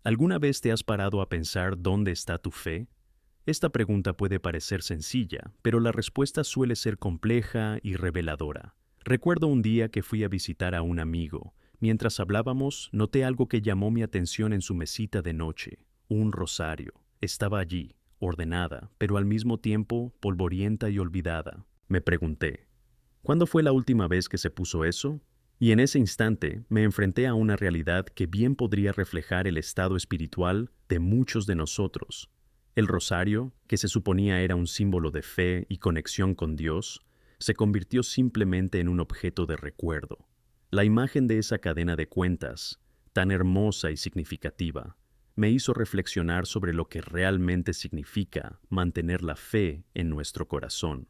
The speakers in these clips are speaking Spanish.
¿Alguna vez te has parado a pensar dónde está tu fe? Esta pregunta puede parecer sencilla, pero la respuesta suele ser compleja y reveladora. Recuerdo un día que fui a visitar a un amigo. Mientras hablábamos, noté algo que llamó mi atención en su mesita de noche: un rosario. Estaba allí, ordenada, pero al mismo tiempo polvorienta y olvidada. Me pregunté, ¿cuándo fue la última vez que se puso eso? Y en ese instante me enfrenté a una realidad que bien podría reflejar el estado espiritual de muchos de nosotros. El rosario, que se suponía era un símbolo de fe y conexión con Dios, se convirtió simplemente en un objeto de recuerdo. La imagen de esa cadena de cuentas, tan hermosa y significativa, me hizo reflexionar sobre lo que realmente significa mantener la fe en nuestro corazón.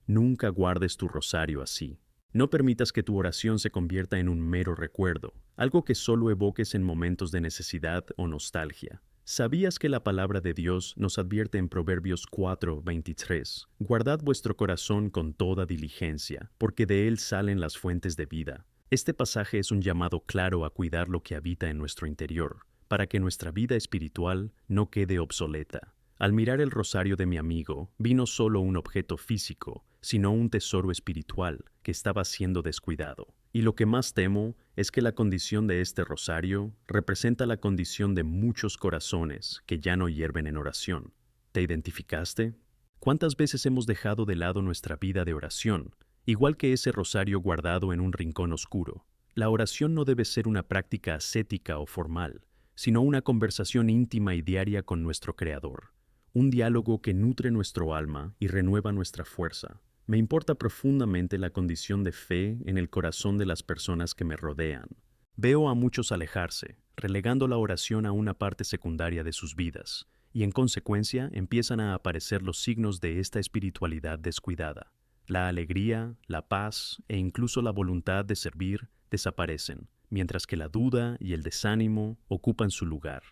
Nunca guardes tu rosario así. No permitas que tu oración se convierta en un mero recuerdo, algo que solo evoques en momentos de necesidad o nostalgia. ¿Sabías que la palabra de Dios nos advierte en Proverbios 4:23? Guardad vuestro corazón con toda diligencia, porque de él salen las fuentes de vida. Este pasaje es un llamado claro a cuidar lo que habita en nuestro interior, para que nuestra vida espiritual no quede obsoleta. Al mirar el rosario de mi amigo, vi no solo un objeto físico, sino un tesoro espiritual que estaba siendo descuidado. Y lo que más temo es que la condición de este rosario representa la condición de muchos corazones que ya no hierven en oración. ¿Te identificaste? ¿Cuántas veces hemos dejado de lado nuestra vida de oración, igual que ese rosario guardado en un rincón oscuro? La oración no debe ser una práctica ascética o formal, sino una conversación íntima y diaria con nuestro Creador. Un diálogo que nutre nuestro alma y renueva nuestra fuerza. Me importa profundamente la condición de fe en el corazón de las personas que me rodean. Veo a muchos alejarse, relegando la oración a una parte secundaria de sus vidas, y en consecuencia empiezan a aparecer los signos de esta espiritualidad descuidada. La alegría, la paz e incluso la voluntad de servir desaparecen, mientras que la duda y el desánimo ocupan su lugar.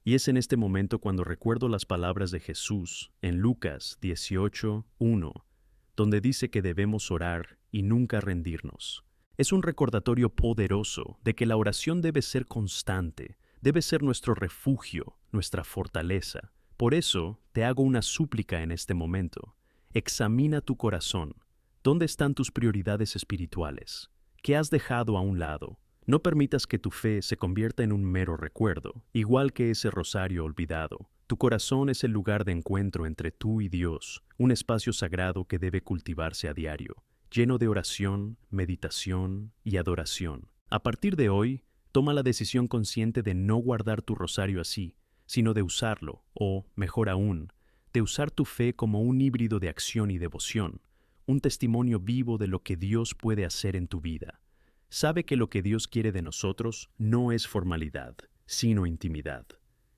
Y es en este momento cuando recuerdo las palabras de Jesús en Lucas 18:1, donde dice que debemos orar y nunca rendirnos. Es un recordatorio poderoso de que la oración debe ser constante, debe ser nuestro refugio, nuestra fortaleza. Por eso te hago una súplica en este momento. Examina tu corazón. ¿Dónde están tus prioridades espirituales? ¿Qué has dejado a un lado? No permitas que tu fe se convierta en un mero recuerdo, igual que ese rosario olvidado. Tu corazón es el lugar de encuentro entre tú y Dios, un espacio sagrado que debe cultivarse a diario, lleno de oración, meditación y adoración. A partir de hoy, toma la decisión consciente de no guardar tu rosario así, sino de usarlo, o, mejor aún, de usar tu fe como un híbrido de acción y devoción, un testimonio vivo de lo que Dios puede hacer en tu vida. Sabe que lo que Dios quiere de nosotros no es formalidad, sino intimidad.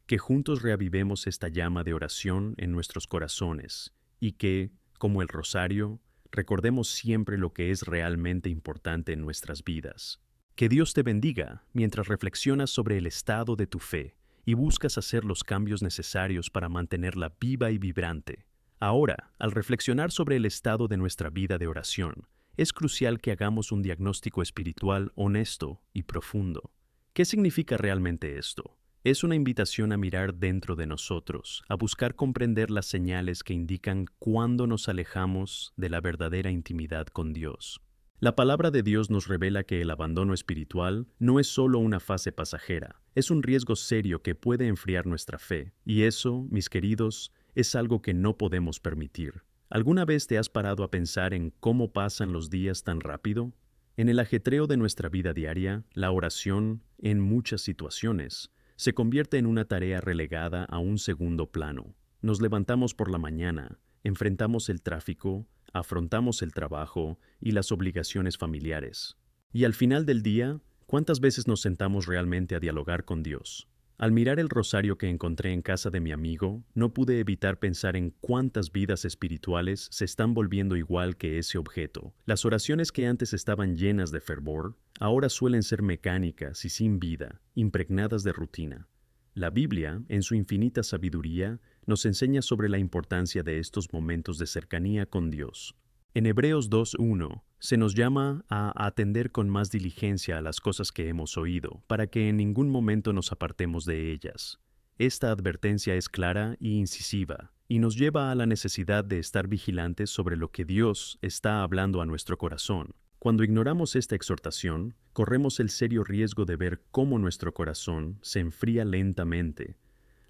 Que juntos reavivemos esta llama de oración en nuestros corazones y que, como el rosario, recordemos siempre lo que es realmente importante en nuestras vidas. Que Dios te bendiga mientras reflexionas sobre el estado de tu fe y buscas hacer los cambios necesarios para mantenerla viva y vibrante. Ahora, al reflexionar sobre el estado de nuestra vida de oración, es crucial que hagamos un diagnóstico espiritual honesto y profundo. ¿Qué significa realmente esto? Es una invitación a mirar dentro de nosotros, a buscar comprender las señales que indican cuándo nos alejamos de la verdadera intimidad con Dios. La palabra de Dios nos revela que el abandono espiritual no es solo una fase pasajera, es un riesgo serio que puede enfriar nuestra fe, y eso, mis queridos, es algo que no podemos permitir. ¿Alguna vez te has parado a pensar en cómo pasan los días tan rápido? En el ajetreo de nuestra vida diaria, la oración, en muchas situaciones, se convierte en una tarea relegada a un segundo plano. Nos levantamos por la mañana, enfrentamos el tráfico, afrontamos el trabajo y las obligaciones familiares. Y al final del día, ¿cuántas veces nos sentamos realmente a dialogar con Dios? Al mirar el rosario que encontré en casa de mi amigo, no pude evitar pensar en cuántas vidas espirituales se están volviendo igual que ese objeto. Las oraciones que antes estaban llenas de fervor, ahora suelen ser mecánicas y sin vida, impregnadas de rutina. La Biblia, en su infinita sabiduría, nos enseña sobre la importancia de estos momentos de cercanía con Dios. En Hebreos 2:1 se nos llama a atender con más diligencia a las cosas que hemos oído, para que en ningún momento nos apartemos de ellas. Esta advertencia es clara y incisiva, y nos lleva a la necesidad de estar vigilantes sobre lo que Dios está hablando a nuestro corazón. Cuando ignoramos esta exhortación, corremos el serio riesgo de ver cómo nuestro corazón se enfría lentamente.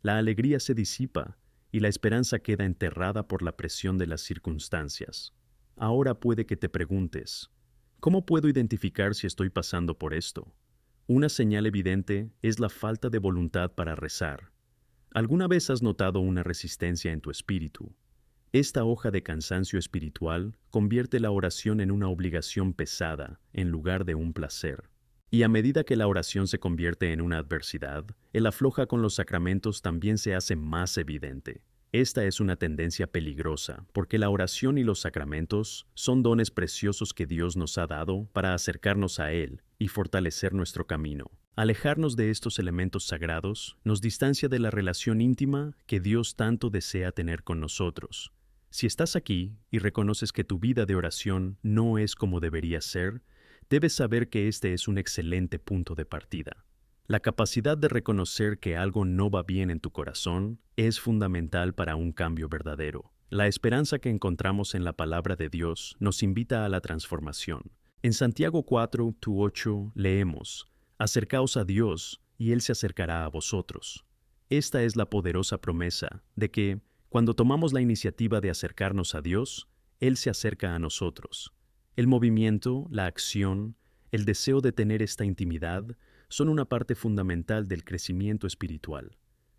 La alegría se disipa y la esperanza queda enterrada por la presión de las circunstancias. Ahora puede que te preguntes, ¿cómo puedo identificar si estoy pasando por esto? Una señal evidente es la falta de voluntad para rezar. ¿Alguna vez has notado una resistencia en tu espíritu? Esta hoja de cansancio espiritual convierte la oración en una obligación pesada en lugar de un placer. Y a medida que la oración se convierte en una adversidad, el afloja con los sacramentos también se hace más evidente. Esta es una tendencia peligrosa, porque la oración y los sacramentos son dones preciosos que Dios nos ha dado para acercarnos a Él y fortalecer nuestro camino. Alejarnos de estos elementos sagrados nos distancia de la relación íntima que Dios tanto desea tener con nosotros. Si estás aquí y reconoces que tu vida de oración no es como debería ser, debes saber que este es un excelente punto de partida. La capacidad de reconocer que algo no va bien en tu corazón es fundamental para un cambio verdadero. La esperanza que encontramos en la palabra de Dios nos invita a la transformación. En Santiago 4:8 leemos: «Acercaos a Dios, y Él se acercará a vosotros». Esta es la poderosa promesa de que, cuando tomamos la iniciativa de acercarnos a Dios, Él se acerca a nosotros. El movimiento, la acción, el deseo de tener esta intimidad son una parte fundamental del crecimiento espiritual.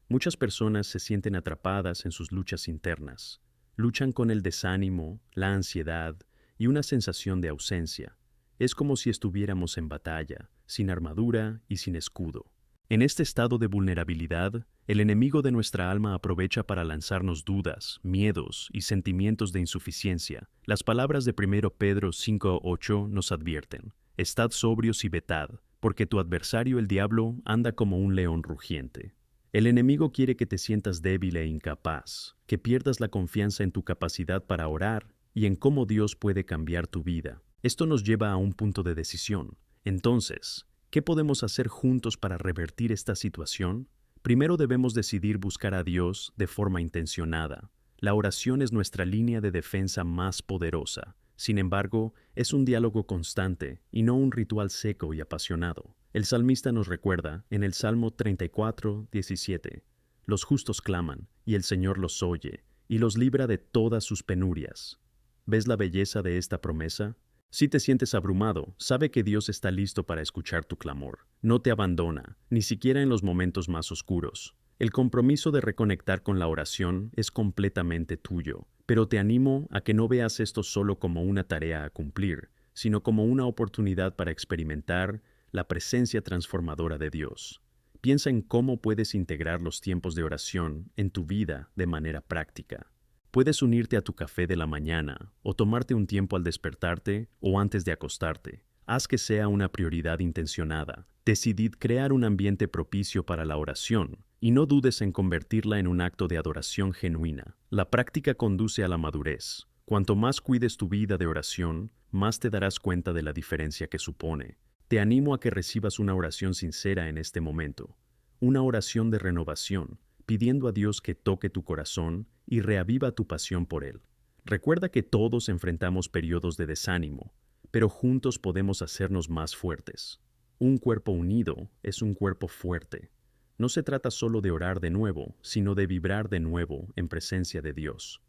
Muchas personas se sienten atrapadas en sus luchas internas. Luchan con el desánimo, la ansiedad y una sensación de ausencia. Es como si estuviéramos en batalla, sin armadura y sin escudo. En este estado de vulnerabilidad, el enemigo de nuestra alma aprovecha para lanzarnos dudas, miedos y sentimientos de insuficiencia. Las palabras de 1 Pedro 5:8 nos advierten: «Estad sobrios y velad, porque tu adversario el diablo anda como un león rugiente». El enemigo quiere que te sientas débil e incapaz, que pierdas la confianza en tu capacidad para orar y en cómo Dios puede cambiar tu vida. Esto nos lleva a un punto de decisión. Entonces, ¿qué podemos hacer juntos para revertir esta situación? Primero debemos decidir buscar a Dios de forma intencionada. La oración es nuestra línea de defensa más poderosa. Sin embargo, es un diálogo constante y no un ritual seco y apasionado. El salmista nos recuerda en el Salmo 34:17: «Los justos claman, y el Señor los oye, y los libra de todas sus penurias». ¿Ves la belleza de esta promesa? Si te sientes abrumado, sabe que Dios está listo para escuchar tu clamor. No te abandona, ni siquiera en los momentos más oscuros. El compromiso de reconectar con la oración es completamente tuyo, pero te animo a que no veas esto solo como una tarea a cumplir, sino como una oportunidad para experimentar la presencia transformadora de Dios. Piensa en cómo puedes integrar los tiempos de oración en tu vida de manera práctica. Puedes unirte a tu café de la mañana, o tomarte un tiempo al despertarte o antes de acostarte. Haz que sea una prioridad intencionada. Decidid crear un ambiente propicio para la oración, y no dudes en convertirla en un acto de adoración genuina. La práctica conduce a la madurez. Cuanto más cuides tu vida de oración, más te darás cuenta de la diferencia que supone. Te animo a que recibas una oración sincera en este momento. Una oración de renovación, pidiendo a Dios que toque tu corazón y reaviva tu pasión por Él. Recuerda que todos enfrentamos periodos de desánimo, pero juntos podemos hacernos más fuertes. Un cuerpo unido es un cuerpo fuerte. No se trata solo de orar de nuevo, sino de vibrar de nuevo en presencia de Dios.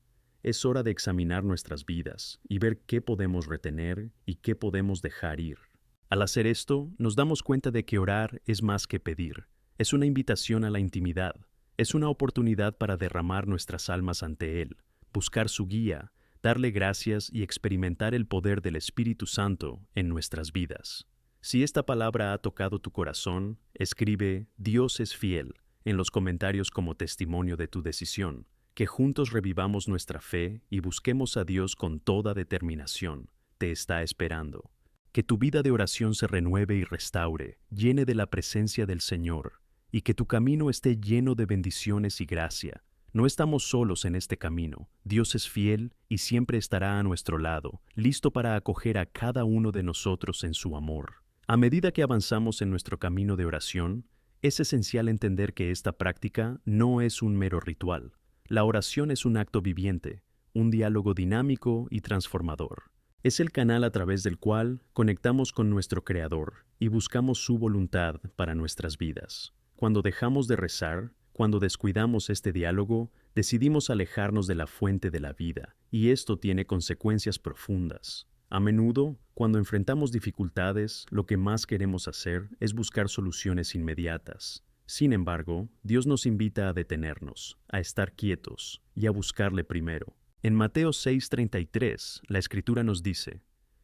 Es hora de examinar nuestras vidas y ver qué podemos retener y qué podemos dejar ir. Al hacer esto, nos damos cuenta de que orar es más que pedir. Es una invitación a la intimidad. Es una oportunidad para derramar nuestras almas ante Él, buscar su guía, darle gracias y experimentar el poder del Espíritu Santo en nuestras vidas. Si esta palabra ha tocado tu corazón, escribe «Dios es fiel» en los comentarios como testimonio de tu decisión. Que juntos revivamos nuestra fe y busquemos a Dios con toda determinación. Te está esperando. Que tu vida de oración se renueve y restaure, llene de la presencia del Señor, y que tu camino esté lleno de bendiciones y gracia. No estamos solos en este camino. Dios es fiel y siempre estará a nuestro lado, listo para acoger a cada uno de nosotros en su amor. A medida que avanzamos en nuestro camino de oración, es esencial entender que esta práctica no es un mero ritual. La oración es un acto viviente, un diálogo dinámico y transformador. Es el canal a través del cual conectamos con nuestro Creador y buscamos su voluntad para nuestras vidas. Cuando dejamos de rezar, cuando descuidamos este diálogo, decidimos alejarnos de la fuente de la vida, y esto tiene consecuencias profundas. A menudo, cuando enfrentamos dificultades, lo que más queremos hacer es buscar soluciones inmediatas. Sin embargo, Dios nos invita a detenernos, a estar quietos y a buscarle primero. En Mateo 6:33, la Escritura nos dice: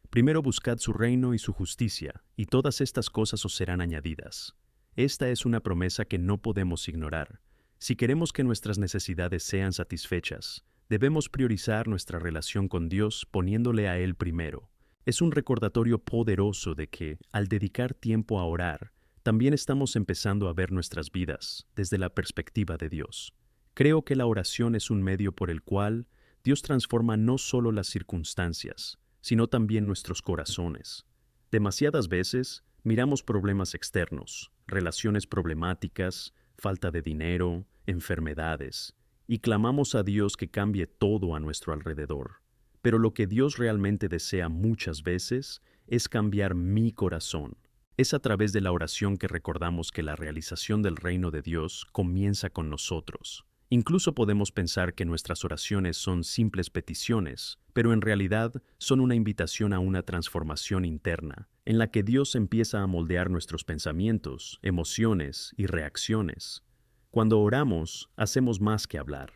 «Primero buscad su reino y su justicia, y todas estas cosas os serán añadidas». Esta es una promesa que no podemos ignorar. Si queremos que nuestras necesidades sean satisfechas, debemos priorizar nuestra relación con Dios poniéndole a Él primero. Es un recordatorio poderoso de que, al dedicar tiempo a orar, también estamos empezando a ver nuestras vidas desde la perspectiva de Dios. Creo que la oración es un medio por el cual Dios transforma no solo las circunstancias, sino también nuestros corazones. Demasiadas veces miramos problemas externos, relaciones problemáticas, falta de dinero, enfermedades, y clamamos a Dios que cambie todo a nuestro alrededor. Pero lo que Dios realmente desea muchas veces es cambiar mi corazón. Es a través de la oración que recordamos que la realización del reino de Dios comienza con nosotros. Incluso podemos pensar que nuestras oraciones son simples peticiones, pero en realidad son una invitación a una transformación interna, en la que Dios empieza a moldear nuestros pensamientos, emociones y reacciones. Cuando oramos, hacemos más que hablar.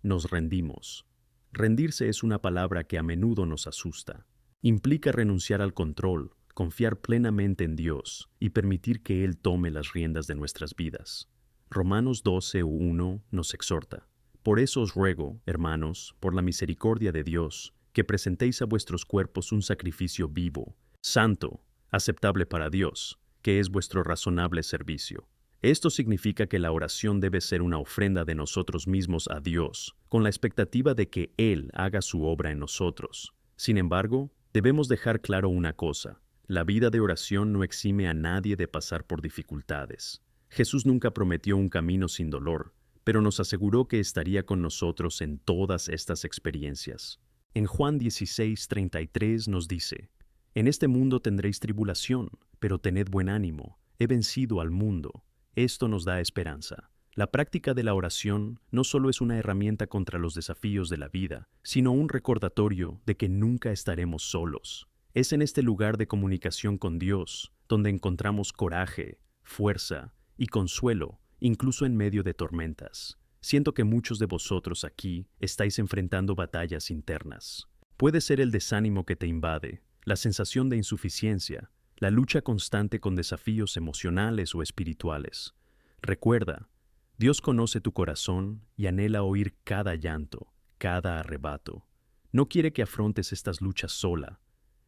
Nos rendimos. Rendirse es una palabra que a menudo nos asusta. Implica renunciar al control, confiar plenamente en Dios y permitir que Él tome las riendas de nuestras vidas. Romanos 12:1 nos exhorta: «Por eso os ruego, hermanos, por la misericordia de Dios, que presentéis a vuestros cuerpos un sacrificio vivo, santo, aceptable para Dios, que es vuestro razonable servicio». Esto significa que la oración debe ser una ofrenda de nosotros mismos a Dios, con la expectativa de que Él haga su obra en nosotros. Sin embargo, debemos dejar claro una cosa: la vida de oración no exime a nadie de pasar por dificultades. Jesús nunca prometió un camino sin dolor, pero nos aseguró que estaría con nosotros en todas estas experiencias. En Juan 16:33 nos dice: «En este mundo tendréis tribulación, pero tened buen ánimo, he vencido al mundo». Esto nos da esperanza. La práctica de la oración no solo es una herramienta contra los desafíos de la vida, sino un recordatorio de que nunca estaremos solos. Es en este lugar de comunicación con Dios donde encontramos coraje, fuerza y consuelo, incluso en medio de tormentas. Siento que muchos de vosotros aquí estáis enfrentando batallas internas. Puede ser el desánimo que te invade, la sensación de insuficiencia, la lucha constante con desafíos emocionales o espirituales. Recuerda, Dios conoce tu corazón y anhela oír cada llanto, cada arrebato. No quiere que afrontes estas luchas sola.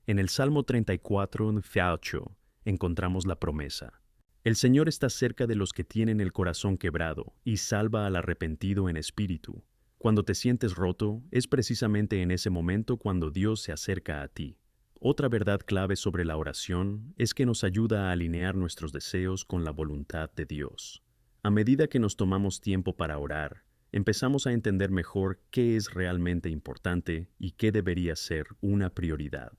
En el Salmo 34:8 encontramos la promesa: «El Señor está cerca de los que tienen el corazón quebrado y salva al arrepentido en espíritu». Cuando te sientes roto, es precisamente en ese momento cuando Dios se acerca a ti. Otra verdad clave sobre la oración es que nos ayuda a alinear nuestros deseos con la voluntad de Dios. A medida que nos tomamos tiempo para orar, empezamos a entender mejor qué es realmente importante y qué debería ser una prioridad.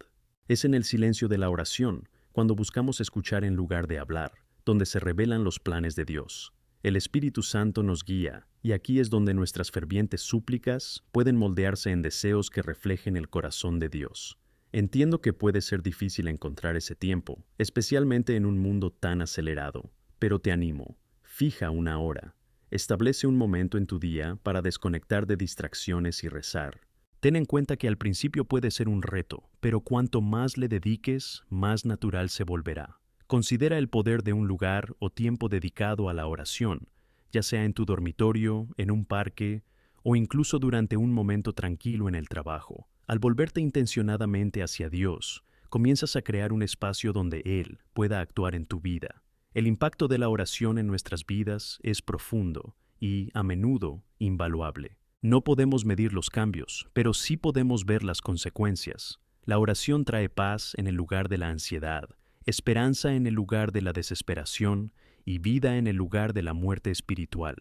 Es en el silencio de la oración, cuando buscamos escuchar en lugar de hablar, donde se revelan los planes de Dios. El Espíritu Santo nos guía, y aquí es donde nuestras fervientes súplicas pueden moldearse en deseos que reflejen el corazón de Dios. Entiendo que puede ser difícil encontrar ese tiempo, especialmente en un mundo tan acelerado, pero te animo. Fija una hora. Establece un momento en tu día para desconectar de distracciones y rezar. Ten en cuenta que al principio puede ser un reto, pero cuanto más le dediques, más natural se volverá. Considera el poder de un lugar o tiempo dedicado a la oración, ya sea en tu dormitorio, en un parque o incluso durante un momento tranquilo en el trabajo. Al volverte intencionadamente hacia Dios, comienzas a crear un espacio donde Él pueda actuar en tu vida. El impacto de la oración en nuestras vidas es profundo y, a menudo, invaluable. No podemos medir los cambios, pero sí podemos ver las consecuencias. La oración trae paz en el lugar de la ansiedad, esperanza en el lugar de la desesperación y vida en el lugar de la muerte espiritual.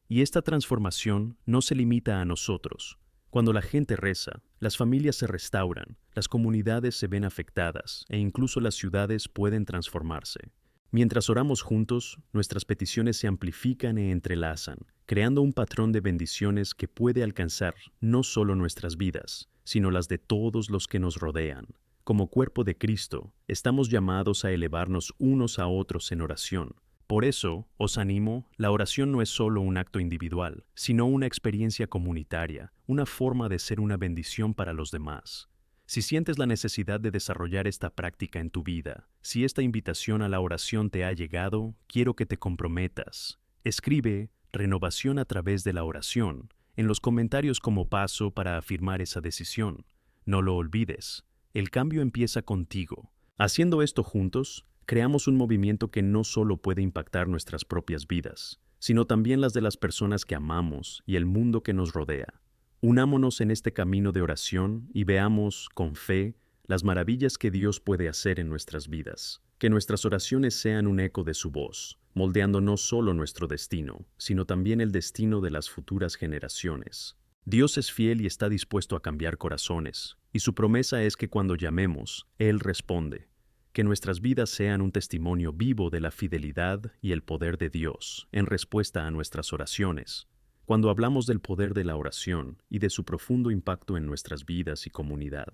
Y esta transformación no se limita a nosotros. Cuando la gente reza, las familias se restauran, las comunidades se ven afectadas e incluso las ciudades pueden transformarse. Mientras oramos juntos, nuestras peticiones se amplifican e entrelazan, creando un patrón de bendiciones que puede alcanzar no solo nuestras vidas, sino las de todos los que nos rodean. Como cuerpo de Cristo, estamos llamados a elevarnos unos a otros en oración. Por eso, os animo, la oración no es solo un acto individual, sino una experiencia comunitaria, una forma de ser una bendición para los demás. Si sientes la necesidad de desarrollar esta práctica en tu vida, si esta invitación a la oración te ha llegado, quiero que te comprometas. Escribe "renovación a través de la oración" en los comentarios como paso para afirmar esa decisión. No lo olvides, el cambio empieza contigo. Haciendo esto juntos, creamos un movimiento que no solo puede impactar nuestras propias vidas, sino también las de las personas que amamos y el mundo que nos rodea. Unámonos en este camino de oración y veamos, con fe, las maravillas que Dios puede hacer en nuestras vidas. Que nuestras oraciones sean un eco de su voz, moldeando no solo nuestro destino, sino también el destino de las futuras generaciones. Dios es fiel y está dispuesto a cambiar corazones, y su promesa es que cuando llamemos, Él responde. Que nuestras vidas sean un testimonio vivo de la fidelidad y el poder de Dios en respuesta a nuestras oraciones. Cuando hablamos del poder de la oración y de su profundo impacto en nuestras vidas y comunidad,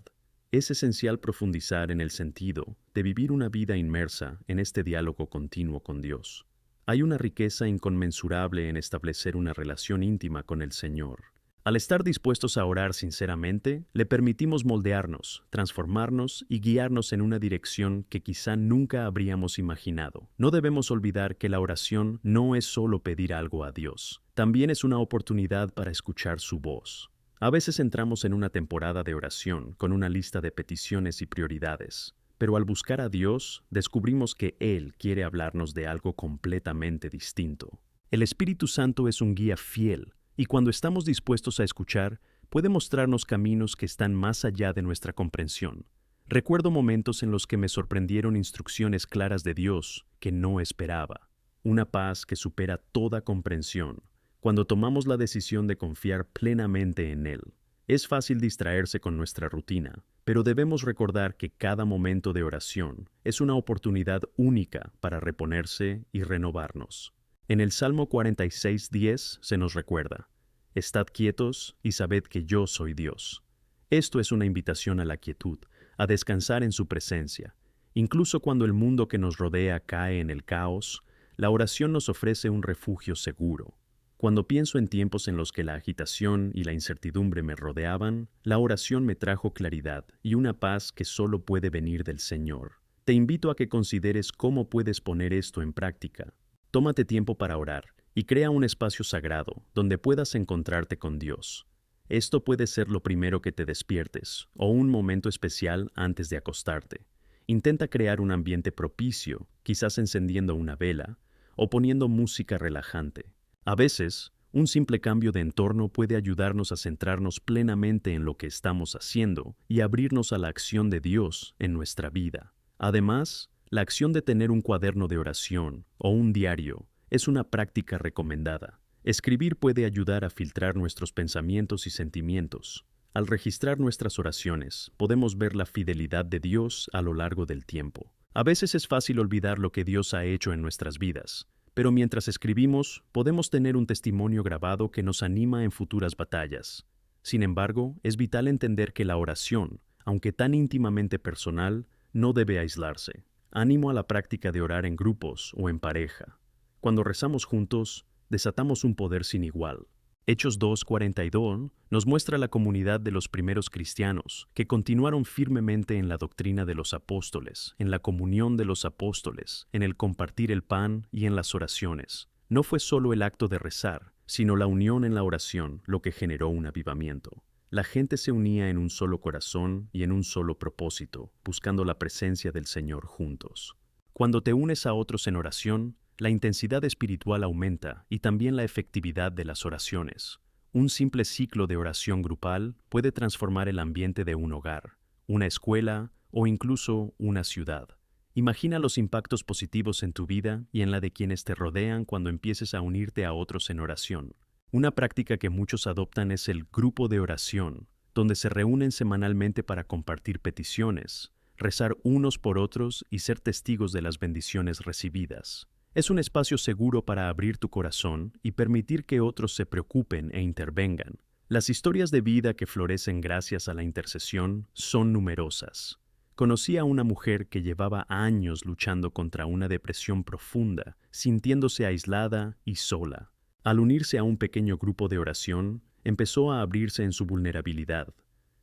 es esencial profundizar en el sentido de vivir una vida inmersa en este diálogo continuo con Dios. Hay una riqueza inconmensurable en establecer una relación íntima con el Señor. Al estar dispuestos a orar sinceramente, le permitimos moldearnos, transformarnos y guiarnos en una dirección que quizá nunca habríamos imaginado. No debemos olvidar que la oración no es solo pedir algo a Dios, también es una oportunidad para escuchar su voz. A veces entramos en una temporada de oración con una lista de peticiones y prioridades, pero al buscar a Dios, descubrimos que Él quiere hablarnos de algo completamente distinto. El Espíritu Santo es un guía fiel, y cuando estamos dispuestos a escuchar, puede mostrarnos caminos que están más allá de nuestra comprensión. Recuerdo momentos en los que me sorprendieron instrucciones claras de Dios que no esperaba. Una paz que supera toda comprensión, cuando tomamos la decisión de confiar plenamente en Él. Es fácil distraerse con nuestra rutina, pero debemos recordar que cada momento de oración es una oportunidad única para reponerse y renovarnos. En el Salmo 46:10 se nos recuerda: «Estad quietos y sabed que yo soy Dios». Esto es una invitación a la quietud, a descansar en su presencia. Incluso cuando el mundo que nos rodea cae en el caos, la oración nos ofrece un refugio seguro. Cuando pienso en tiempos en los que la agitación y la incertidumbre me rodeaban, la oración me trajo claridad y una paz que solo puede venir del Señor. Te invito a que consideres cómo puedes poner esto en práctica. Tómate tiempo para orar y crea un espacio sagrado donde puedas encontrarte con Dios. Esto puede ser lo primero que te despiertes o un momento especial antes de acostarte. Intenta crear un ambiente propicio, quizás encendiendo una vela o poniendo música relajante. A veces, un simple cambio de entorno puede ayudarnos a centrarnos plenamente en lo que estamos haciendo y abrirnos a la acción de Dios en nuestra vida. Además, la acción de tener un cuaderno de oración o un diario es una práctica recomendada. Escribir puede ayudar a filtrar nuestros pensamientos y sentimientos. Al registrar nuestras oraciones, podemos ver la fidelidad de Dios a lo largo del tiempo. A veces es fácil olvidar lo que Dios ha hecho en nuestras vidas, pero mientras escribimos, podemos tener un testimonio grabado que nos anima en futuras batallas. Sin embargo, es vital entender que la oración, aunque tan íntimamente personal, no debe aislarse. Ánimo a la práctica de orar en grupos o en pareja. Cuando rezamos juntos, desatamos un poder sin igual. Hechos 2:42 nos muestra la comunidad de los primeros cristianos, que continuaron firmemente en la doctrina de los apóstoles, en la comunión de los apóstoles, en el compartir el pan y en las oraciones. No fue solo el acto de rezar, sino la unión en la oración lo que generó un avivamiento. La gente se unía en un solo corazón y en un solo propósito, buscando la presencia del Señor juntos. Cuando te unes a otros en oración, la intensidad espiritual aumenta y también la efectividad de las oraciones. Un simple ciclo de oración grupal puede transformar el ambiente de un hogar, una escuela o incluso una ciudad. Imagina los impactos positivos en tu vida y en la de quienes te rodean cuando empieces a unirte a otros en oración. Una práctica que muchos adoptan es el grupo de oración, donde se reúnen semanalmente para compartir peticiones, rezar unos por otros y ser testigos de las bendiciones recibidas. Es un espacio seguro para abrir tu corazón y permitir que otros se preocupen e intervengan. Las historias de vida que florecen gracias a la intercesión son numerosas. Conocí a una mujer que llevaba años luchando contra una depresión profunda, sintiéndose aislada y sola. Al unirse a un pequeño grupo de oración, empezó a abrirse en su vulnerabilidad.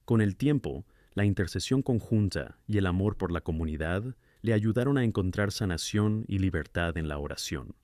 Con el tiempo, la intercesión conjunta y el amor por la comunidad le ayudaron a encontrar sanación y libertad en la oración.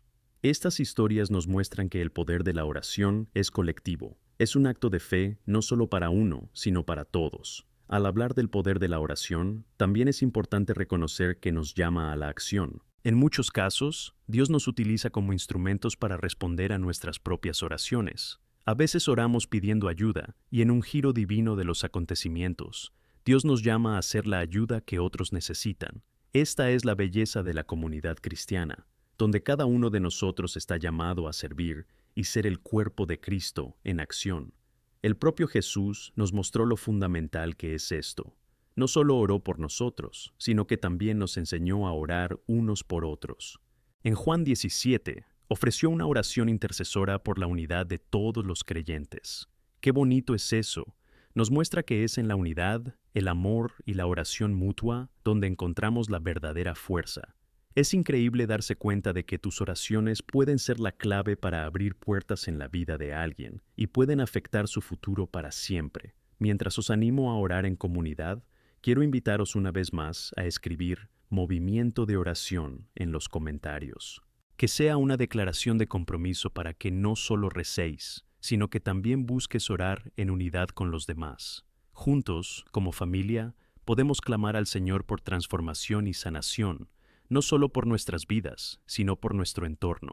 Estas historias nos muestran que el poder de la oración es colectivo. Es un acto de fe no solo para uno, sino para todos. Al hablar del poder de la oración, también es importante reconocer que nos llama a la acción. En muchos casos, Dios nos utiliza como instrumentos para responder a nuestras propias oraciones. A veces oramos pidiendo ayuda, y en un giro divino de los acontecimientos, Dios nos llama a ser la ayuda que otros necesitan. Esta es la belleza de la comunidad cristiana, donde cada uno de nosotros está llamado a servir y ser el cuerpo de Cristo en acción. El propio Jesús nos mostró lo fundamental que es esto. No solo oró por nosotros, sino que también nos enseñó a orar unos por otros. En Juan 17, ofreció una oración intercesora por la unidad de todos los creyentes. ¡Qué bonito es eso! Nos muestra que es en la unidad, el amor y la oración mutua donde encontramos la verdadera fuerza. Es increíble darse cuenta de que tus oraciones pueden ser la clave para abrir puertas en la vida de alguien y pueden afectar su futuro para siempre. Mientras os animo a orar en comunidad, quiero invitaros una vez más a escribir Movimiento de Oración en los comentarios. Que sea una declaración de compromiso para que no solo recéis, sino que también busques orar en unidad con los demás. Juntos, como familia, podemos clamar al Señor por transformación y sanación, no solo por nuestras vidas, sino por nuestro entorno.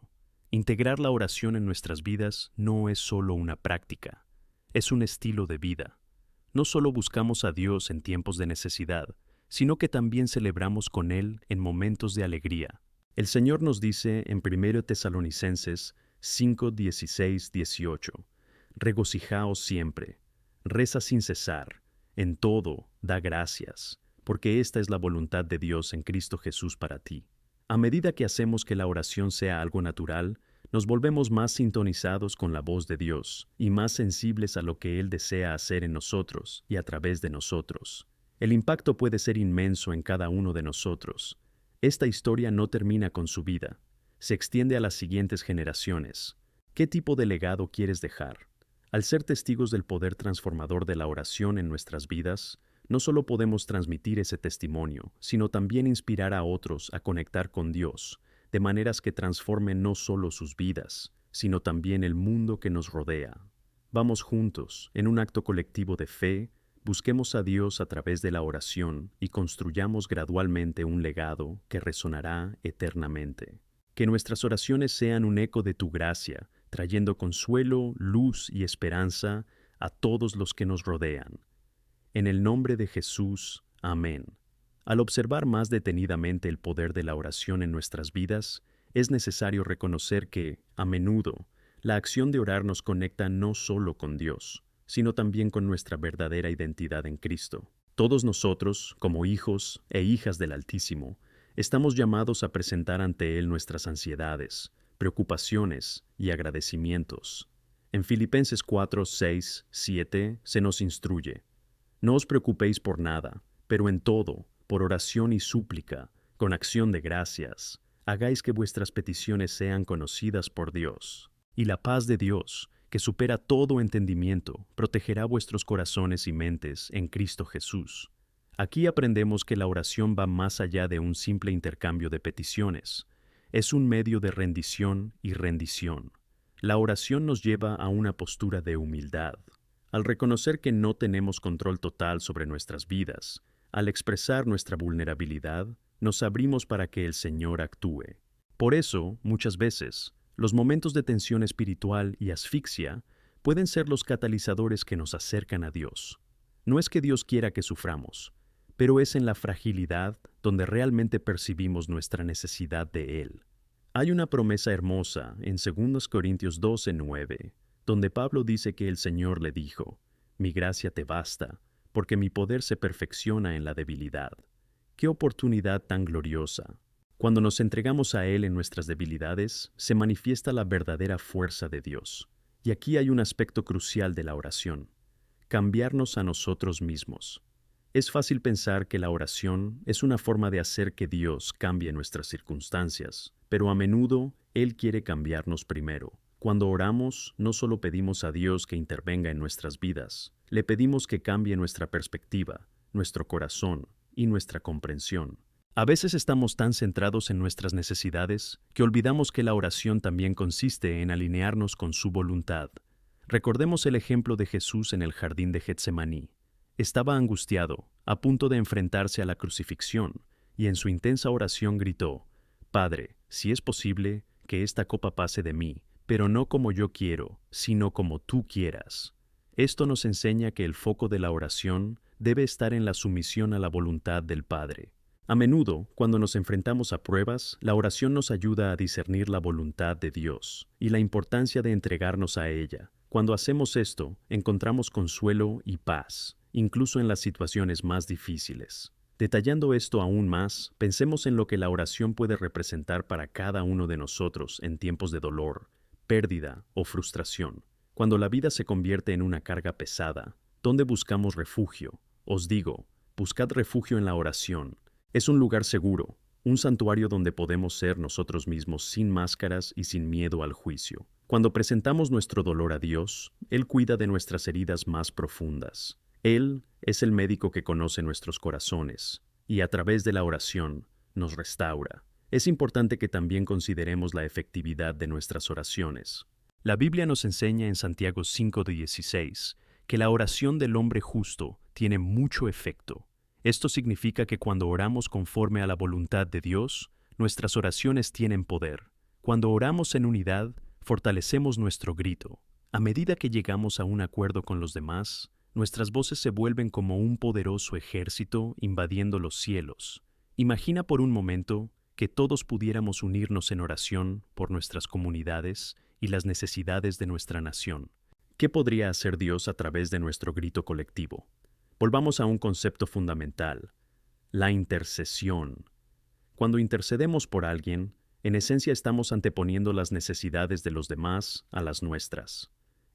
Integrar la oración en nuestras vidas no es solo una práctica, es un estilo de vida. No solo buscamos a Dios en tiempos de necesidad, sino que también celebramos con Él en momentos de alegría. El Señor nos dice en 1 Tesalonicenses 5, 16, 18, regocijaos siempre, reza sin cesar, en todo da gracias, porque esta es la voluntad de Dios en Cristo Jesús para ti. A medida que hacemos que la oración sea algo natural, nos volvemos más sintonizados con la voz de Dios y más sensibles a lo que Él desea hacer en nosotros y a través de nosotros. El impacto puede ser inmenso en cada uno de nosotros. Esta historia no termina con su vida, se extiende a las siguientes generaciones. ¿Qué tipo de legado quieres dejar? Al ser testigos del poder transformador de la oración en nuestras vidas, no solo podemos transmitir ese testimonio, sino también inspirar a otros a conectar con Dios, de maneras que transformen no solo sus vidas, sino también el mundo que nos rodea. Vamos juntos, en un acto colectivo de fe, busquemos a Dios a través de la oración y construyamos gradualmente un legado que resonará eternamente. Que nuestras oraciones sean un eco de tu gracia, trayendo consuelo, luz y esperanza a todos los que nos rodean. En el nombre de Jesús, amén. Al observar más detenidamente el poder de la oración en nuestras vidas, es necesario reconocer que, a menudo, la acción de orar nos conecta no solo con Dios, sino también con nuestra verdadera identidad en Cristo. Todos nosotros, como hijos e hijas del Altísimo, estamos llamados a presentar ante Él nuestras ansiedades, preocupaciones y agradecimientos. En Filipenses 4, 6, 7 se nos instruye: no os preocupéis por nada, pero en todo, por oración y súplica, con acción de gracias, hagáis que vuestras peticiones sean conocidas por Dios. Y la paz de Dios, que supera todo entendimiento, protegerá vuestros corazones y mentes en Cristo Jesús. Aquí aprendemos que la oración va más allá de un simple intercambio de peticiones. Es un medio de rendición y rendición. La oración nos lleva a una postura de humildad. Al reconocer que no tenemos control total sobre nuestras vidas, al expresar nuestra vulnerabilidad, nos abrimos para que el Señor actúe. Por eso, muchas veces, los momentos de tensión espiritual y asfixia pueden ser los catalizadores que nos acercan a Dios. No es que Dios quiera que suframos, pero es en la fragilidad donde realmente percibimos nuestra necesidad de Él. Hay una promesa hermosa en 2 Corintios 12:9, donde Pablo dice que el Señor le dijo: «Mi gracia te basta, porque mi poder se perfecciona en la debilidad». ¡Qué oportunidad tan gloriosa! Cuando nos entregamos a Él en nuestras debilidades, se manifiesta la verdadera fuerza de Dios. Y aquí hay un aspecto crucial de la oración: cambiarnos a nosotros mismos. Es fácil pensar que la oración es una forma de hacer que Dios cambie nuestras circunstancias, pero a menudo Él quiere cambiarnos primero. Cuando oramos, no solo pedimos a Dios que intervenga en nuestras vidas, le pedimos que cambie nuestra perspectiva, nuestro corazón y nuestra comprensión. A veces estamos tan centrados en nuestras necesidades que olvidamos que la oración también consiste en alinearnos con su voluntad. Recordemos el ejemplo de Jesús en el jardín de Getsemaní. Estaba angustiado, a punto de enfrentarse a la crucifixión, y en su intensa oración gritó: «Padre, si es posible, que esta copa pase de mí, pero no como yo quiero, sino como tú quieras». Esto nos enseña que el foco de la oración debe estar en la sumisión a la voluntad del Padre. A menudo, cuando nos enfrentamos a pruebas, la oración nos ayuda a discernir la voluntad de Dios y la importancia de entregarnos a ella. Cuando hacemos esto, encontramos consuelo y paz, incluso en las situaciones más difíciles. Detallando esto aún más, pensemos en lo que la oración puede representar para cada uno de nosotros en tiempos de dolor, pérdida o frustración. Cuando la vida se convierte en una carga pesada, ¿dónde buscamos refugio? Os digo, buscad refugio en la oración. Es un lugar seguro, un santuario donde podemos ser nosotros mismos sin máscaras y sin miedo al juicio. Cuando presentamos nuestro dolor a Dios, Él cuida de nuestras heridas más profundas. Él es el médico que conoce nuestros corazones y a través de la oración nos restaura. Es importante que también consideremos la efectividad de nuestras oraciones. La Biblia nos enseña en Santiago 5:16 que la oración del hombre justo tiene mucho efecto. Esto significa que cuando oramos conforme a la voluntad de Dios, nuestras oraciones tienen poder. Cuando oramos en unidad, fortalecemos nuestro grito. A medida que llegamos a un acuerdo con los demás, nuestras voces se vuelven como un poderoso ejército invadiendo los cielos. Imagina por un momento que todos pudiéramos unirnos en oración por nuestras comunidades y las necesidades de nuestra nación. ¿Qué podría hacer Dios a través de nuestro grito colectivo? Volvamos a un concepto fundamental: la intercesión. Cuando intercedemos por alguien, en esencia estamos anteponiendo las necesidades de los demás a las nuestras.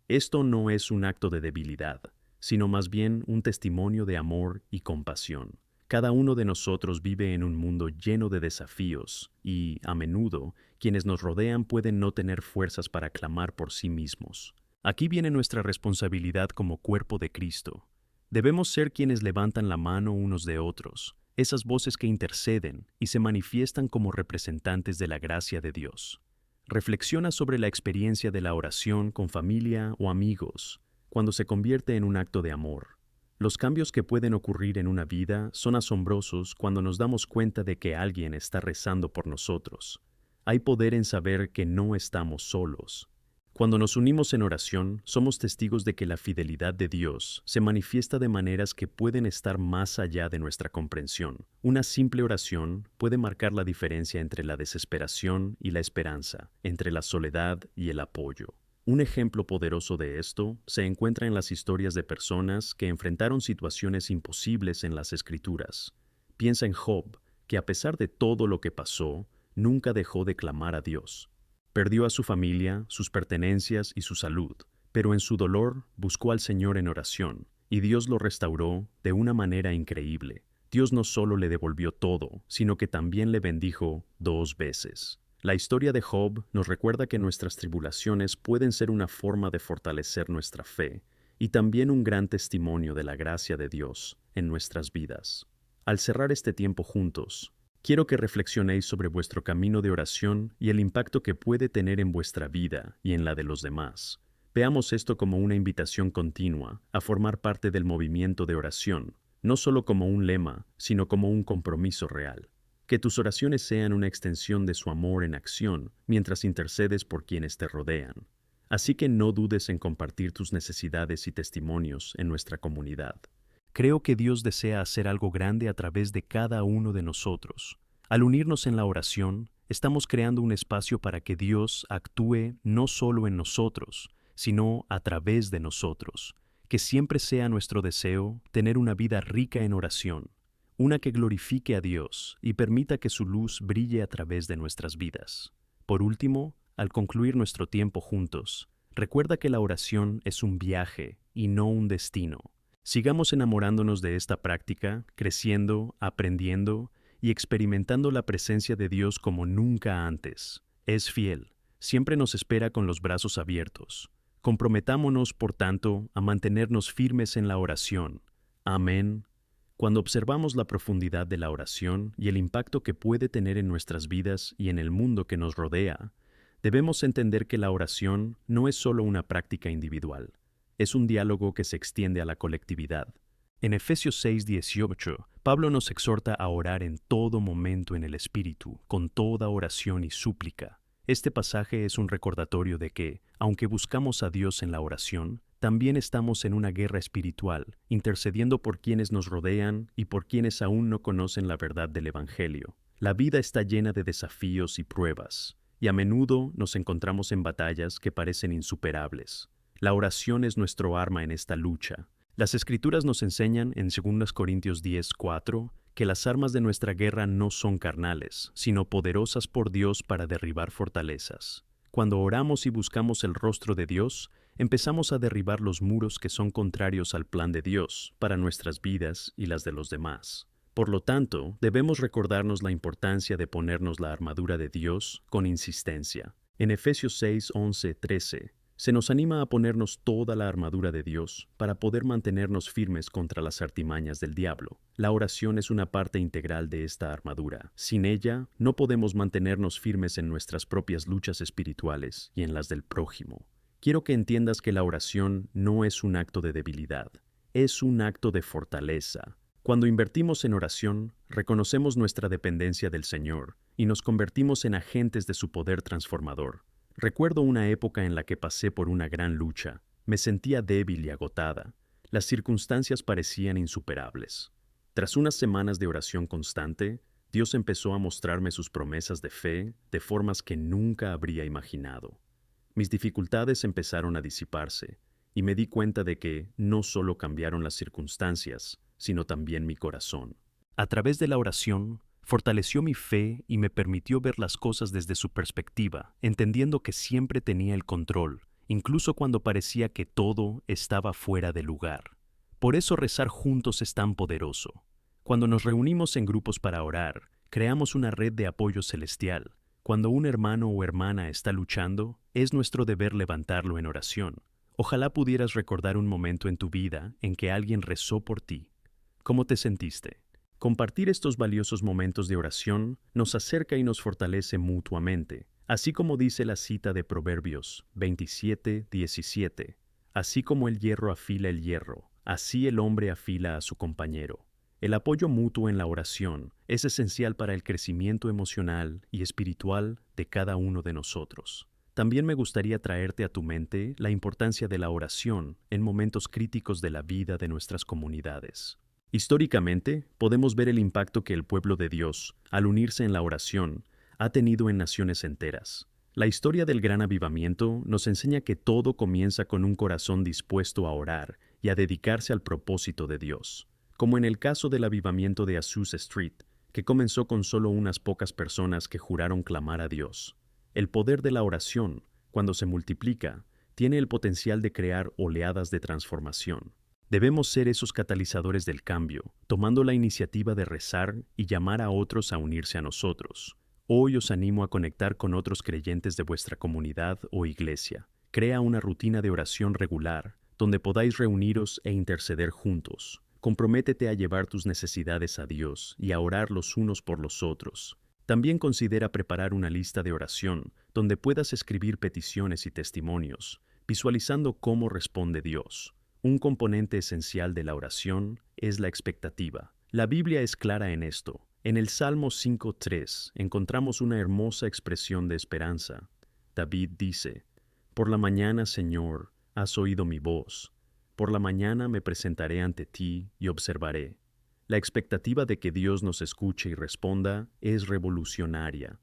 Esto no es un acto de debilidad, sino más bien un testimonio de amor y compasión. Cada uno de nosotros vive en un mundo lleno de desafíos y, a menudo, quienes nos rodean pueden no tener fuerzas para clamar por sí mismos. Aquí viene nuestra responsabilidad como cuerpo de Cristo. Debemos ser quienes levantan la mano unos de otros, esas voces que interceden y se manifiestan como representantes de la gracia de Dios. Reflexiona sobre la experiencia de la oración con familia o amigos, cuando se convierte en un acto de amor. Los cambios que pueden ocurrir en una vida son asombrosos cuando nos damos cuenta de que alguien está rezando por nosotros. Hay poder en saber que no estamos solos. Cuando nos unimos en oración, somos testigos de que la fidelidad de Dios se manifiesta de maneras que pueden estar más allá de nuestra comprensión. Una simple oración puede marcar la diferencia entre la desesperación y la esperanza, entre la soledad y el apoyo. Un ejemplo poderoso de esto se encuentra en las historias de personas que enfrentaron situaciones imposibles en las Escrituras. Piensa en Job, que a pesar de todo lo que pasó, nunca dejó de clamar a Dios. Perdió a su familia, sus pertenencias y su salud, pero en su dolor buscó al Señor en oración, y Dios lo restauró de una manera increíble. Dios no solo le devolvió todo, sino que también le bendijo 2 veces. La historia de Job nos recuerda que nuestras tribulaciones pueden ser una forma de fortalecer nuestra fe y también un gran testimonio de la gracia de Dios en nuestras vidas. Al cerrar este tiempo juntos, quiero que reflexionéis sobre vuestro camino de oración y el impacto que puede tener en vuestra vida y en la de los demás. Veamos esto como una invitación continua a formar parte del movimiento de oración, no solo como un lema, sino como un compromiso real. Que tus oraciones sean una extensión de su amor en acción mientras intercedes por quienes te rodean. Así que no dudes en compartir tus necesidades y testimonios en nuestra comunidad. Creo que Dios desea hacer algo grande a través de cada uno de nosotros. Al unirnos en la oración, estamos creando un espacio para que Dios actúe no solo en nosotros, sino a través de nosotros. Que siempre sea nuestro deseo tener una vida rica en oración, una que glorifique a Dios y permita que su luz brille a través de nuestras vidas. Por último, al concluir nuestro tiempo juntos, recuerda que la oración es un viaje y no un destino. Sigamos enamorándonos de esta práctica, creciendo, aprendiendo y experimentando la presencia de Dios como nunca antes. Es fiel, siempre nos espera con los brazos abiertos. Comprometámonos, por tanto, a mantenernos firmes en la oración. Amén. Cuando observamos la profundidad de la oración y el impacto que puede tener en nuestras vidas y en el mundo que nos rodea, debemos entender que la oración no es solo una práctica individual, es un diálogo que se extiende a la colectividad. En Efesios 6:18, Pablo nos exhorta a orar en todo momento en el Espíritu, con toda oración y súplica. Este pasaje es un recordatorio de que, aunque buscamos a Dios en la oración, también estamos en una guerra espiritual, intercediendo por quienes nos rodean y por quienes aún no conocen la verdad del Evangelio. La vida está llena de desafíos y pruebas, y a menudo nos encontramos en batallas que parecen insuperables. La oración es nuestro arma en esta lucha. Las Escrituras nos enseñan en 2 Corintios 10:4 que las armas de nuestra guerra no son carnales, sino poderosas por Dios para derribar fortalezas. Cuando oramos y buscamos el rostro de Dios, empezamos a derribar los muros que son contrarios al plan de Dios para nuestras vidas y las de los demás. Por lo tanto, debemos recordarnos la importancia de ponernos la armadura de Dios con insistencia. En Efesios 6:11-13, se nos anima a ponernos toda la armadura de Dios para poder mantenernos firmes contra las artimañas del diablo. La oración es una parte integral de esta armadura. Sin ella, no podemos mantenernos firmes en nuestras propias luchas espirituales y en las del prójimo. Quiero que entiendas que la oración no es un acto de debilidad, es un acto de fortaleza. Cuando invertimos en oración, reconocemos nuestra dependencia del Señor y nos convertimos en agentes de su poder transformador. Recuerdo una época en la que pasé por una gran lucha. Me sentía débil y agotada. Las circunstancias parecían insuperables. Tras unas semanas de oración constante, Dios empezó a mostrarme sus promesas de fe de formas que nunca habría imaginado. Mis dificultades empezaron a disiparse y me di cuenta de que no solo cambiaron las circunstancias, sino también mi corazón. A través de la oración, fortaleció mi fe y me permitió ver las cosas desde su perspectiva, entendiendo que siempre tenía el control, incluso cuando parecía que todo estaba fuera de lugar. Por eso rezar juntos es tan poderoso. Cuando nos reunimos en grupos para orar, creamos una red de apoyo celestial. Cuando un hermano o hermana está luchando, es nuestro deber levantarlo en oración. Ojalá pudieras recordar un momento en tu vida en que alguien rezó por ti. ¿Cómo te sentiste? Compartir estos valiosos momentos de oración nos acerca y nos fortalece mutuamente, así como dice la cita de Proverbios 27:17. Así como el hierro afila el hierro, así el hombre afila a su compañero. El apoyo mutuo en la oración es esencial para el crecimiento emocional y espiritual de cada uno de nosotros. También me gustaría traerte a tu mente la importancia de la oración en momentos críticos de la vida de nuestras comunidades. Históricamente, podemos ver el impacto que el pueblo de Dios, al unirse en la oración, ha tenido en naciones enteras. La historia del Gran Avivamiento nos enseña que todo comienza con un corazón dispuesto a orar y a dedicarse al propósito de Dios, como en el caso del avivamiento de Azusa Street, que comenzó con solo unas pocas personas que juraron clamar a Dios. El poder de la oración, cuando se multiplica, tiene el potencial de crear oleadas de transformación. Debemos ser esos catalizadores del cambio, tomando la iniciativa de rezar y llamar a otros a unirse a nosotros. Hoy os animo a conectar con otros creyentes de vuestra comunidad o iglesia. Crea una rutina de oración regular, donde podáis reuniros e interceder juntos. Comprométete a llevar tus necesidades a Dios y a orar los unos por los otros. También considera preparar una lista de oración, donde puedas escribir peticiones y testimonios, visualizando cómo responde Dios. Un componente esencial de la oración es la expectativa. La Biblia es clara en esto. En el Salmo 5:3 encontramos una hermosa expresión de esperanza. David dice, «Por la mañana, Señor, has oído mi voz. Por la mañana me presentaré ante ti y observaré». La expectativa de que Dios nos escuche y responda es revolucionaria.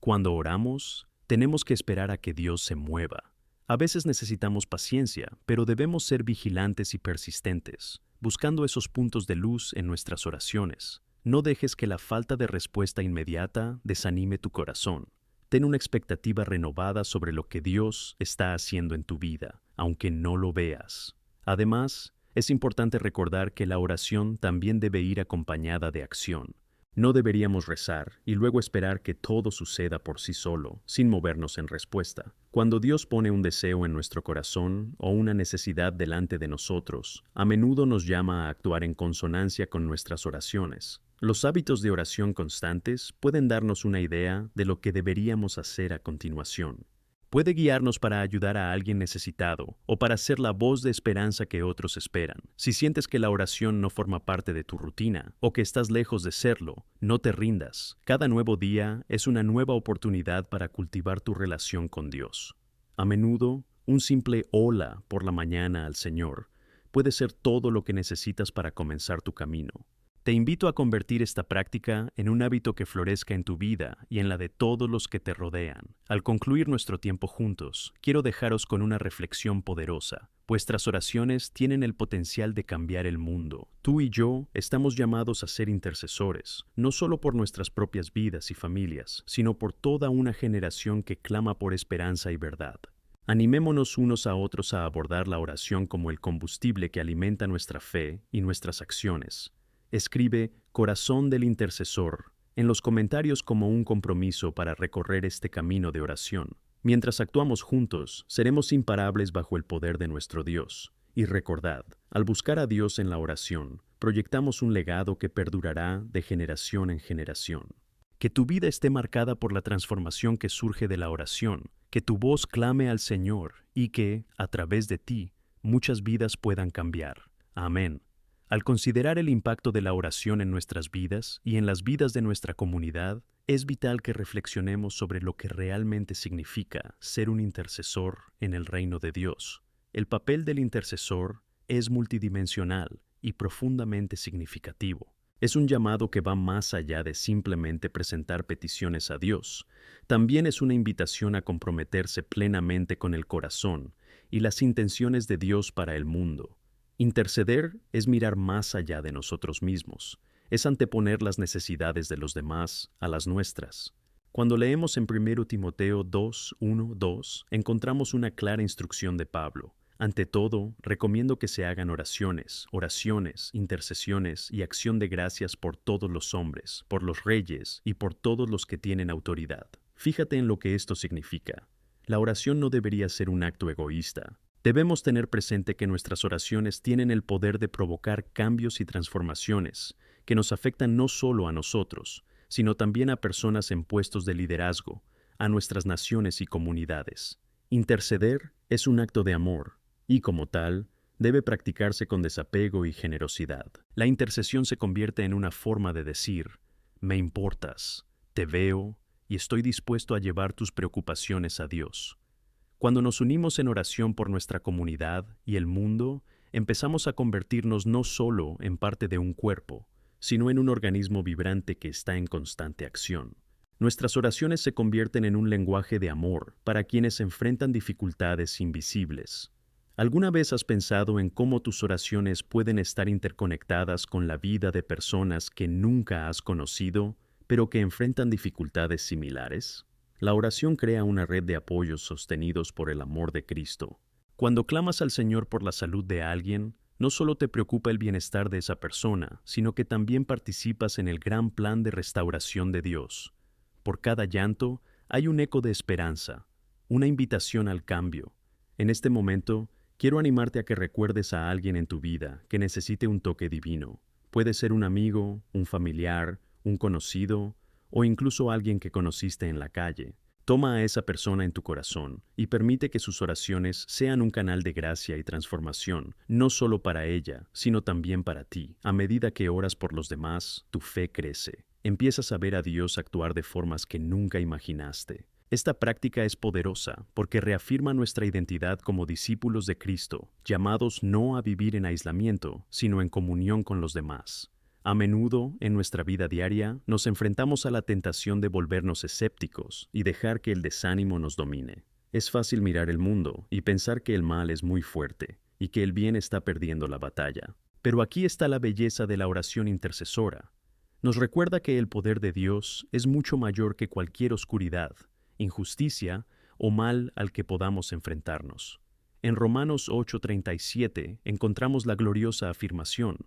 Cuando oramos, tenemos que esperar a que Dios se mueva. A veces necesitamos paciencia, pero debemos ser vigilantes y persistentes, buscando esos puntos de luz en nuestras oraciones. No dejes que la falta de respuesta inmediata desanime tu corazón. Ten una expectativa renovada sobre lo que Dios está haciendo en tu vida, aunque no lo veas. Además, es importante recordar que la oración también debe ir acompañada de acción. No deberíamos rezar y luego esperar que todo suceda por sí solo, sin movernos en respuesta. Cuando Dios pone un deseo en nuestro corazón o una necesidad delante de nosotros, a menudo nos llama a actuar en consonancia con nuestras oraciones. Los hábitos de oración constantes pueden darnos una idea de lo que deberíamos hacer a continuación. Puede guiarnos para ayudar a alguien necesitado o para ser la voz de esperanza que otros esperan. Si sientes que la oración no forma parte de tu rutina o que estás lejos de serlo, no te rindas. Cada nuevo día es una nueva oportunidad para cultivar tu relación con Dios. A menudo, un simple hola por la mañana al Señor puede ser todo lo que necesitas para comenzar tu camino. Te invito a convertir esta práctica en un hábito que florezca en tu vida y en la de todos los que te rodean. Al concluir nuestro tiempo juntos, quiero dejaros con una reflexión poderosa. Vuestras oraciones tienen el potencial de cambiar el mundo. Tú y yo estamos llamados a ser intercesores, no solo por nuestras propias vidas y familias, sino por toda una generación que clama por esperanza y verdad. Animémonos unos a otros a abordar la oración como el combustible que alimenta nuestra fe y nuestras acciones. Escribe «Corazón del Intercesor» en los comentarios como un compromiso para recorrer este camino de oración. Mientras actuamos juntos, seremos imparables bajo el poder de nuestro Dios. Y recordad, al buscar a Dios en la oración, proyectamos un legado que perdurará de generación en generación. Que tu vida esté marcada por la transformación que surge de la oración, que tu voz clame al Señor y que, a través de ti, muchas vidas puedan cambiar. Amén. Al considerar el impacto de la oración en nuestras vidas y en las vidas de nuestra comunidad, es vital que reflexionemos sobre lo que realmente significa ser un intercesor en el reino de Dios. El papel del intercesor es multidimensional y profundamente significativo. Es un llamado que va más allá de simplemente presentar peticiones a Dios. También es una invitación a comprometerse plenamente con el corazón y las intenciones de Dios para el mundo. Interceder es mirar más allá de nosotros mismos, es anteponer las necesidades de los demás a las nuestras. Cuando leemos en 1 Timoteo 2:1-2, encontramos una clara instrucción de Pablo. Ante todo, recomiendo que se hagan oraciones, intercesiones y acción de gracias por todos los hombres, por los reyes y por todos los que tienen autoridad. Fíjate en lo que esto significa. La oración no debería ser un acto egoísta. Debemos tener presente que nuestras oraciones tienen el poder de provocar cambios y transformaciones que nos afectan no solo a nosotros, sino también a personas en puestos de liderazgo, a nuestras naciones y comunidades. Interceder es un acto de amor y, como tal, debe practicarse con desapego y generosidad. La intercesión se convierte en una forma de decir, me importas, te veo y estoy dispuesto a llevar tus preocupaciones a Dios. Cuando nos unimos en oración por nuestra comunidad y el mundo, empezamos a convertirnos no solo en parte de un cuerpo, sino en un organismo vibrante que está en constante acción. Nuestras oraciones se convierten en un lenguaje de amor para quienes enfrentan dificultades invisibles. ¿Alguna vez has pensado en cómo tus oraciones pueden estar interconectadas con la vida de personas que nunca has conocido, pero que enfrentan dificultades similares? La oración crea una red de apoyos sostenidos por el amor de Cristo. Cuando clamas al Señor por la salud de alguien, no solo te preocupa el bienestar de esa persona, sino que también participas en el gran plan de restauración de Dios. Por cada llanto hay un eco de esperanza, una invitación al cambio. En este momento, quiero animarte a que recuerdes a alguien en tu vida que necesite un toque divino. Puede ser un amigo, un familiar, un conocido, o incluso alguien que conociste en la calle. Toma a esa persona en tu corazón y permite que sus oraciones sean un canal de gracia y transformación, no solo para ella, sino también para ti. A medida que oras por los demás, tu fe crece. empiezas a ver a Dios actuar de formas que nunca imaginaste. Esta práctica es poderosa porque reafirma nuestra identidad como discípulos de Cristo, llamados no a vivir en aislamiento, sino en comunión con los demás. A menudo, en nuestra vida diaria, nos enfrentamos a la tentación de volvernos escépticos y dejar que el desánimo nos domine. Es fácil mirar el mundo y pensar que el mal es muy fuerte y que el bien está perdiendo la batalla. Pero aquí está la belleza de la oración intercesora. Nos recuerda que el poder de Dios es mucho mayor que cualquier oscuridad, injusticia o mal al que podamos enfrentarnos. En Romanos 8:37 encontramos la gloriosa afirmación: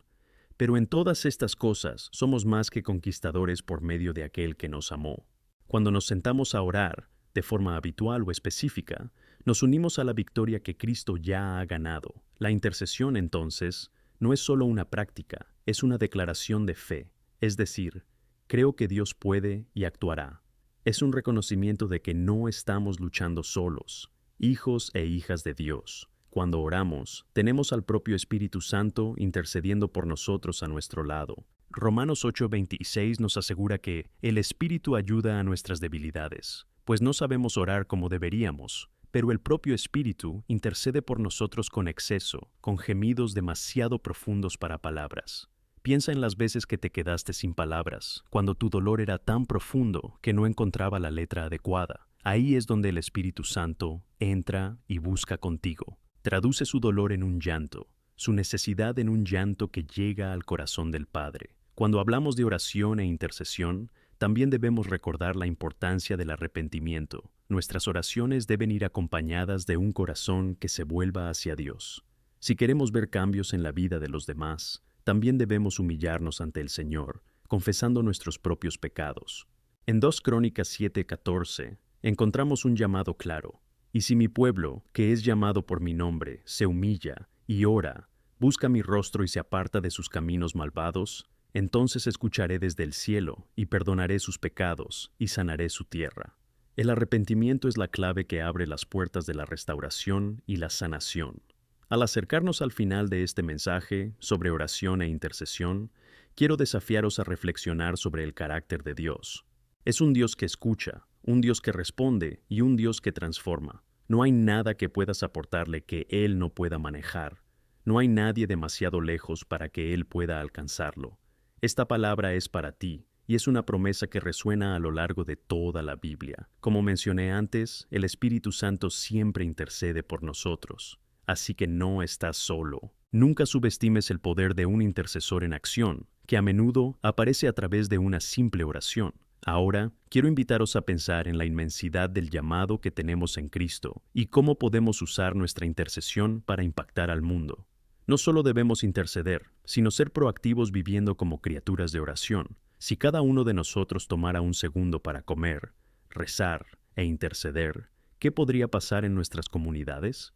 pero en todas estas cosas somos más que conquistadores por medio de aquel que nos amó. Cuando nos sentamos a orar, de forma habitual o específica, nos unimos a la victoria que Cristo ya ha ganado. La intercesión, entonces, no es solo una práctica, es una declaración de fe, es decir, creo que Dios puede y actuará. Es un reconocimiento de que no estamos luchando solos, hijos e hijas de Dios. Cuando oramos, tenemos al propio Espíritu Santo intercediendo por nosotros a nuestro lado. Romanos 8:26 nos asegura que el Espíritu ayuda a nuestras debilidades, pues no sabemos orar como deberíamos, pero el propio Espíritu intercede por nosotros con exceso, con gemidos demasiado profundos para palabras. Piensa en las veces que te quedaste sin palabras, cuando tu dolor era tan profundo que no encontraba la letra adecuada. Ahí es donde el Espíritu Santo entra y busca contigo. Traduce su dolor en un llanto, su necesidad en un llanto que llega al corazón del Padre. Cuando hablamos de oración e intercesión, también debemos recordar la importancia del arrepentimiento. Nuestras oraciones deben ir acompañadas de un corazón que se vuelva hacia Dios. Si queremos ver cambios en la vida de los demás, también debemos humillarnos ante el Señor, confesando nuestros propios pecados. En 2 Crónicas 7:14 encontramos un llamado claro: y si mi pueblo, que es llamado por mi nombre, se humilla y ora, busca mi rostro y se aparta de sus caminos malvados, entonces escucharé desde el cielo y perdonaré sus pecados y sanaré su tierra. El arrepentimiento es la clave que abre las puertas de la restauración y la sanación. Al acercarnos al final de este mensaje sobre oración e intercesión, quiero desafiaros a reflexionar sobre el carácter de Dios. Es un Dios que escucha, un Dios que responde y un Dios que transforma. No hay nada que puedas aportarle que Él no pueda manejar. No hay nadie demasiado lejos para que Él pueda alcanzarlo. Esta palabra es para ti y es una promesa que resuena a lo largo de toda la Biblia. Como mencioné antes, el Espíritu Santo siempre intercede por nosotros. Así que no estás solo. Nunca subestimes el poder de un intercesor en acción, que a menudo aparece a través de una simple oración. Ahora, quiero invitaros a pensar en la inmensidad del llamado que tenemos en Cristo y cómo podemos usar nuestra intercesión para impactar al mundo. No solo debemos interceder, sino ser proactivos viviendo como criaturas de oración. Si cada uno de nosotros tomara un segundo para comer, rezar e interceder, ¿qué podría pasar en nuestras comunidades?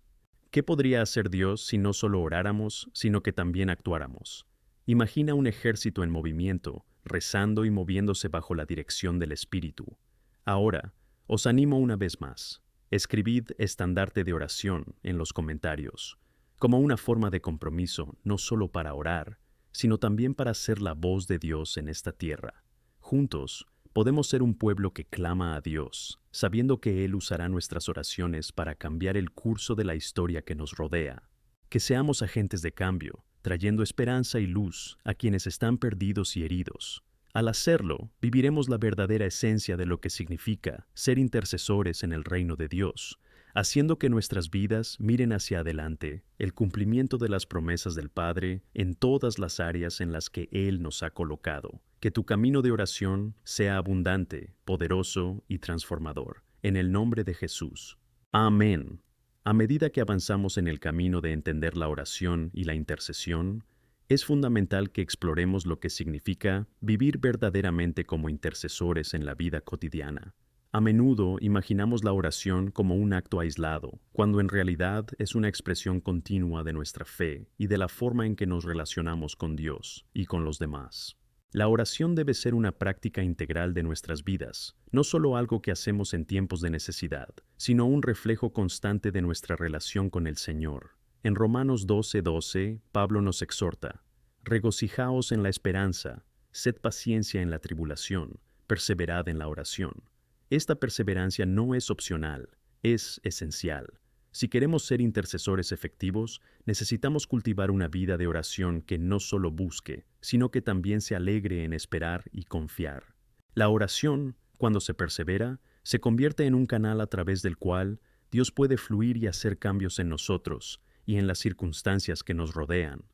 ¿Qué podría hacer Dios si no solo oráramos, sino que también actuáramos? Imagina un ejército en movimiento, rezando y moviéndose bajo la dirección del Espíritu. Ahora, os animo una vez más. Escribid estandarte de oración en los comentarios, como una forma de compromiso no solo para orar, sino también para ser la voz de Dios en esta tierra. Juntos, podemos ser un pueblo que clama a Dios, sabiendo que Él usará nuestras oraciones para cambiar el curso de la historia que nos rodea. Que seamos agentes de cambio, trayendo esperanza y luz a quienes están perdidos y heridos. Al hacerlo, viviremos la verdadera esencia de lo que significa ser intercesores en el reino de Dios, haciendo que nuestras vidas miren hacia adelante el cumplimiento de las promesas del Padre en todas las áreas en las que Él nos ha colocado. Que tu camino de oración sea abundante, poderoso y transformador. En el nombre de Jesús. Amén. A medida que avanzamos en el camino de entender la oración y la intercesión, es fundamental que exploremos lo que significa vivir verdaderamente como intercesores en la vida cotidiana. A menudo imaginamos la oración como un acto aislado, cuando en realidad es una expresión continua de nuestra fe y de la forma en que nos relacionamos con Dios y con los demás. La oración debe ser una práctica integral de nuestras vidas, no solo algo que hacemos en tiempos de necesidad, sino un reflejo constante de nuestra relación con el Señor. En Romanos 12:12, Pablo nos exhorta: regocijaos en la esperanza, sed paciencia en la tribulación, perseverad en la oración. Esta perseverancia no es opcional, es esencial. Si queremos ser intercesores efectivos, necesitamos cultivar una vida de oración que no solo busque, sino que también se alegre en esperar y confiar. La oración, cuando se persevera, se convierte en un canal a través del cual Dios puede fluir y hacer cambios en nosotros y en las circunstancias que nos rodean.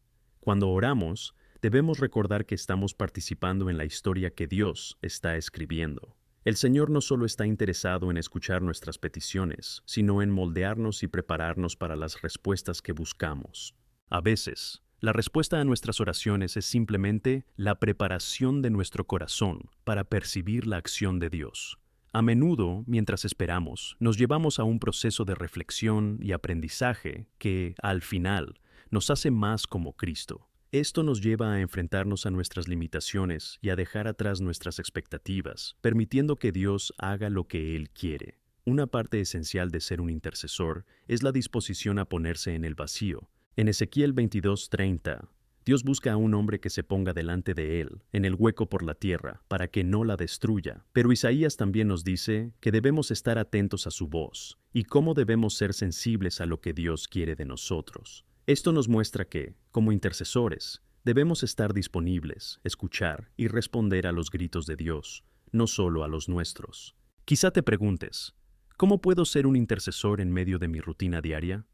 Cuando oramos, debemos recordar que estamos participando en la historia que Dios está escribiendo. El Señor no solo está interesado en escuchar nuestras peticiones, sino en moldearnos y prepararnos para las respuestas que buscamos. A veces, la respuesta a nuestras oraciones es simplemente la preparación de nuestro corazón para percibir la acción de Dios. A menudo, mientras esperamos, nos llevamos a un proceso de reflexión y aprendizaje que, al final, nos hace más como Cristo. Esto nos lleva a enfrentarnos a nuestras limitaciones y a dejar atrás nuestras expectativas, permitiendo que Dios haga lo que Él quiere. Una parte esencial de ser un intercesor es la disposición a ponerse en el vacío. En Ezequiel 22:30, Dios busca a un hombre que se ponga delante de Él, en el hueco por la tierra, para que no la destruya. Pero Isaías también nos dice que debemos estar atentos a su voz y cómo debemos ser sensibles a lo que Dios quiere de nosotros. Esto nos muestra que, como intercesores, debemos estar disponibles, escuchar y responder a los gritos de Dios, no solo a los nuestros. Quizá te preguntes, ¿cómo puedo ser un intercesor en medio de mi rutina diaria?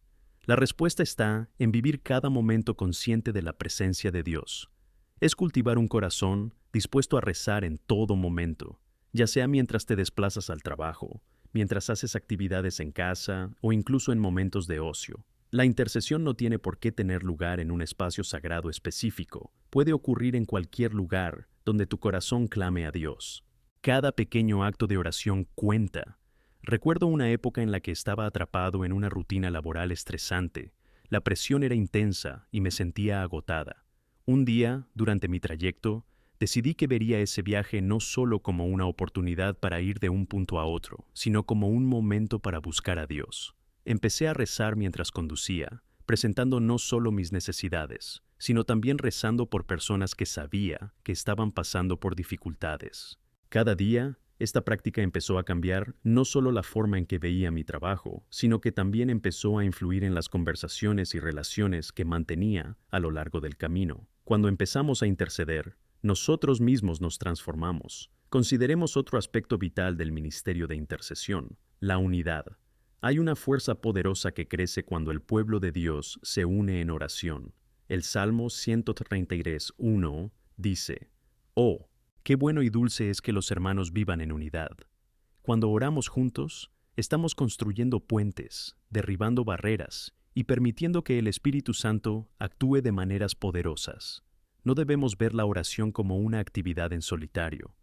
La respuesta está en vivir cada momento consciente de la presencia de Dios. Es cultivar un corazón dispuesto a rezar en todo momento, ya sea mientras te desplazas al trabajo, mientras haces actividades en casa o incluso en momentos de ocio. La intercesión no tiene por qué tener lugar en un espacio sagrado específico. Puede ocurrir en cualquier lugar donde tu corazón clame a Dios. Cada pequeño acto de oración cuenta. Recuerdo una época en la que estaba atrapado en una rutina laboral estresante. La presión era intensa y me sentía agotada. Un día, durante mi trayecto, decidí que vería ese viaje no solo como una oportunidad para ir de un punto a otro, sino como un momento para buscar a Dios. Empecé a rezar mientras conducía, presentando no solo mis necesidades, sino también rezando por personas que sabía que estaban pasando por dificultades. Cada día, esta práctica empezó a cambiar no solo la forma en que veía mi trabajo, sino que también empezó a influir en las conversaciones y relaciones que mantenía a lo largo del camino. Cuando empezamos a interceder, nosotros mismos nos transformamos. Consideremos otro aspecto vital del ministerio de intercesión, la unidad. Hay una fuerza poderosa que crece cuando el pueblo de Dios se une en oración. El Salmo 133:1 dice: «Oh, qué bueno y dulce es que los hermanos vivan en unidad». Cuando oramos juntos, estamos construyendo puentes, derribando barreras y permitiendo que el Espíritu Santo actúe de maneras poderosas. No debemos ver la oración como una actividad en solitario.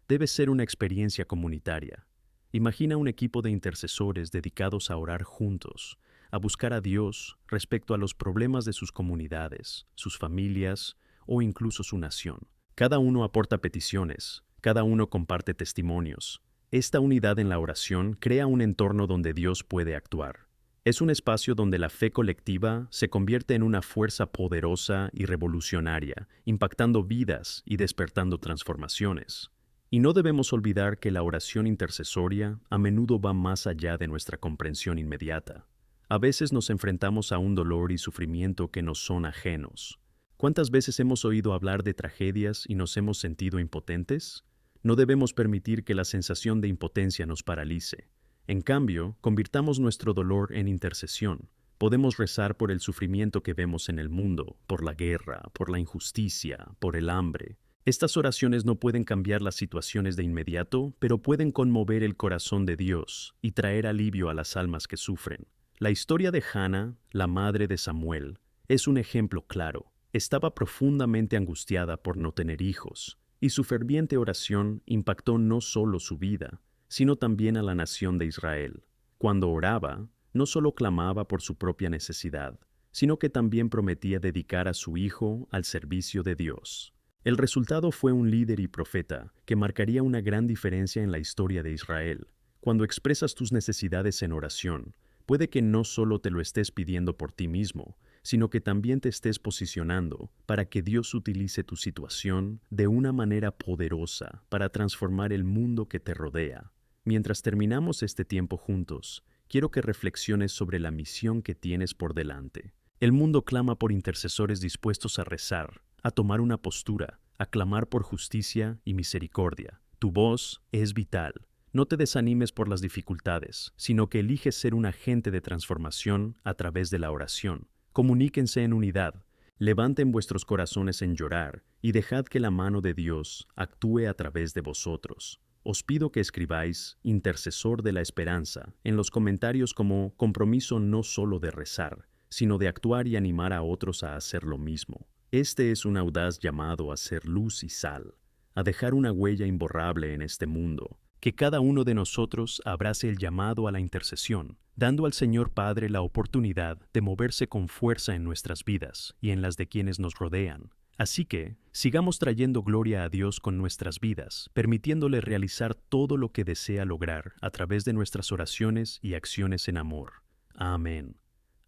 Debe ser una experiencia comunitaria. Imagina un equipo de intercesores dedicados a orar juntos, a buscar a Dios respecto a los problemas de sus comunidades, sus familias o incluso su nación. Cada uno aporta peticiones, cada uno comparte testimonios. Esta unidad en la oración crea un entorno donde Dios puede actuar. Es un espacio donde la fe colectiva se convierte en una fuerza poderosa y revolucionaria, impactando vidas y despertando transformaciones. Y no debemos olvidar que la oración intercesoria a menudo va más allá de nuestra comprensión inmediata. A veces nos enfrentamos a un dolor y sufrimiento que nos son ajenos. ¿Cuántas veces hemos oído hablar de tragedias y nos hemos sentido impotentes? No debemos permitir que la sensación de impotencia nos paralice. En cambio, convirtamos nuestro dolor en intercesión. Podemos rezar por el sufrimiento que vemos en el mundo, por la guerra, por la injusticia, por el hambre. Estas oraciones no pueden cambiar las situaciones de inmediato, pero pueden conmover el corazón de Dios y traer alivio a las almas que sufren. La historia de Hannah, la madre de Samuel, es un ejemplo claro. Estaba profundamente angustiada por no tener hijos, y su ferviente oración impactó no solo su vida, sino también a la nación de Israel. Cuando oraba, no solo clamaba por su propia necesidad, sino que también prometía dedicar a su hijo al servicio de Dios. El resultado fue un líder y profeta que marcaría una gran diferencia en la historia de Israel. Cuando expresas tus necesidades en oración, puede que no solo te lo estés pidiendo por ti mismo, sino que también te estés posicionando para que Dios utilice tu situación de una manera poderosa para transformar el mundo que te rodea. Mientras terminamos este tiempo juntos, quiero que reflexiones sobre la misión que tienes por delante. El mundo clama por intercesores dispuestos a rezar, a tomar una postura, a clamar por justicia y misericordia. Tu voz es vital. No te desanimes por las dificultades, sino que eliges ser un agente de transformación a través de la oración. Comuníquense en unidad, levanten vuestros corazones en llorar y dejad que la mano de Dios actúe a través de vosotros. Os pido que escribáis intercesor de la esperanza en los comentarios como compromiso no solo de rezar, sino de actuar y animar a otros a hacer lo mismo. Este es un audaz llamado a ser luz y sal, a dejar una huella imborrable en este mundo. Que cada uno de nosotros abrace el llamado a la intercesión, dando al Señor Padre la oportunidad de moverse con fuerza en nuestras vidas y en las de quienes nos rodean. Así que, sigamos trayendo gloria a Dios con nuestras vidas, permitiéndole realizar todo lo que desea lograr a través de nuestras oraciones y acciones en amor. Amén.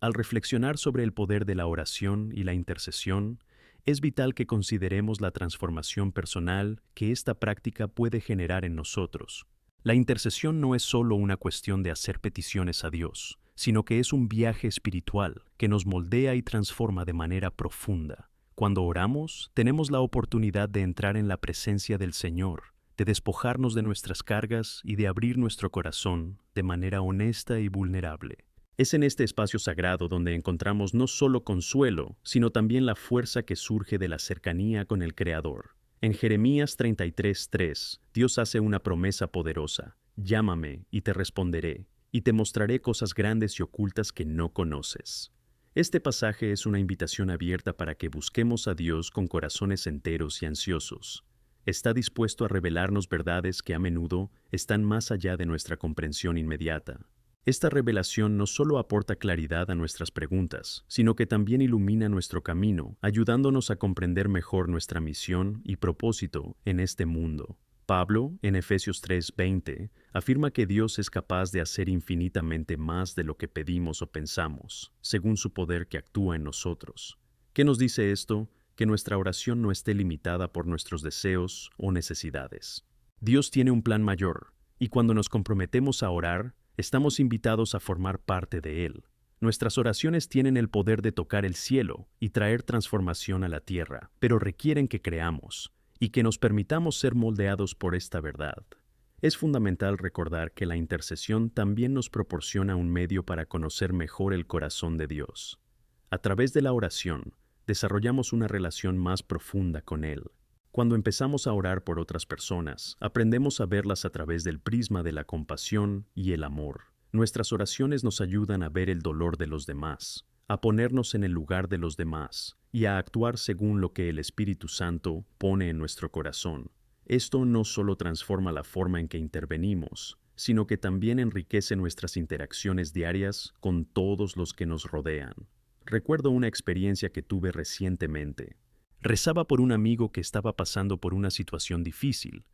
Al reflexionar sobre el poder de la oración y la intercesión, es vital que consideremos la transformación personal que esta práctica puede generar en nosotros. La intercesión no es solo una cuestión de hacer peticiones a Dios, sino que es un viaje espiritual que nos moldea y transforma de manera profunda. Cuando oramos, tenemos la oportunidad de entrar en la presencia del Señor, de despojarnos de nuestras cargas y de abrir nuestro corazón de manera honesta y vulnerable. Es en este espacio sagrado donde encontramos no solo consuelo, sino también la fuerza que surge de la cercanía con el Creador. En Jeremías 33:3, Dios hace una promesa poderosa: «Llámame y te responderé, y te mostraré cosas grandes y ocultas que no conoces». Este pasaje es una invitación abierta para que busquemos a Dios con corazones enteros y ansiosos. Está dispuesto a revelarnos verdades que a menudo están más allá de nuestra comprensión inmediata. Esta revelación no solo aporta claridad a nuestras preguntas, sino que también ilumina nuestro camino, ayudándonos a comprender mejor nuestra misión y propósito en este mundo. Pablo, en Efesios 3:20, afirma que Dios es capaz de hacer infinitamente más de lo que pedimos o pensamos, según su poder que actúa en nosotros. ¿Qué nos dice esto? Que nuestra oración no esté limitada por nuestros deseos o necesidades. Dios tiene un plan mayor, y cuando nos comprometemos a orar, estamos invitados a formar parte de Él. Nuestras oraciones tienen el poder de tocar el cielo y traer transformación a la tierra, pero requieren que creamos y que nos permitamos ser moldeados por esta verdad. Es fundamental recordar que la intercesión también nos proporciona un medio para conocer mejor el corazón de Dios. A través de la oración, desarrollamos una relación más profunda con Él. Cuando empezamos a orar por otras personas, aprendemos a verlas a través del prisma de la compasión y el amor. Nuestras oraciones nos ayudan a ver el dolor de los demás, a ponernos en el lugar de los demás y a actuar según lo que el Espíritu Santo pone en nuestro corazón. Esto no solo transforma la forma en que intervenimos, sino que también enriquece nuestras interacciones diarias con todos los que nos rodean. Recuerdo una experiencia que tuve recientemente. Rezaba por un amigo que estaba pasando por una situación difícil,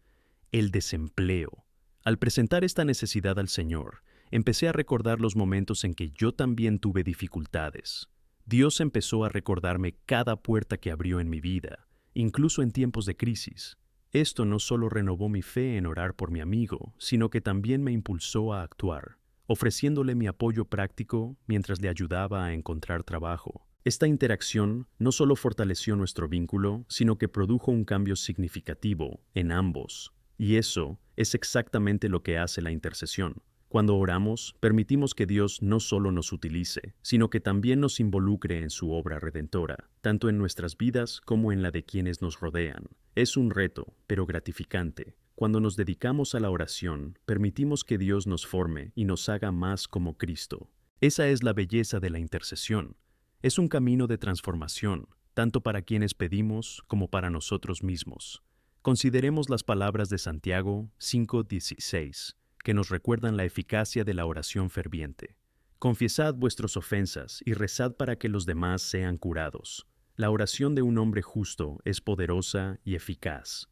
el desempleo. Al presentar esta necesidad al Señor, empecé a recordar los momentos en que yo también tuve dificultades. Dios empezó a recordarme cada puerta que abrió en mi vida, incluso en tiempos de crisis. Esto no solo renovó mi fe en orar por mi amigo, sino que también me impulsó a actuar, ofreciéndole mi apoyo práctico mientras le ayudaba a encontrar trabajo. Esta interacción no solo fortaleció nuestro vínculo, sino que produjo un cambio significativo en ambos. Y eso es exactamente lo que hace la intercesión. Cuando oramos, permitimos que Dios no solo nos utilice, sino que también nos involucre en su obra redentora, tanto en nuestras vidas como en la de quienes nos rodean. Es un reto, pero gratificante. Cuando nos dedicamos a la oración, permitimos que Dios nos forme y nos haga más como Cristo. Esa es la belleza de la intercesión. Es un camino de transformación, tanto para quienes pedimos como para nosotros mismos. Consideremos las palabras de Santiago 5:16, que nos recuerdan la eficacia de la oración ferviente. Confiesad vuestras ofensas y rezad para que los demás sean curados. La oración de un hombre justo es poderosa y eficaz.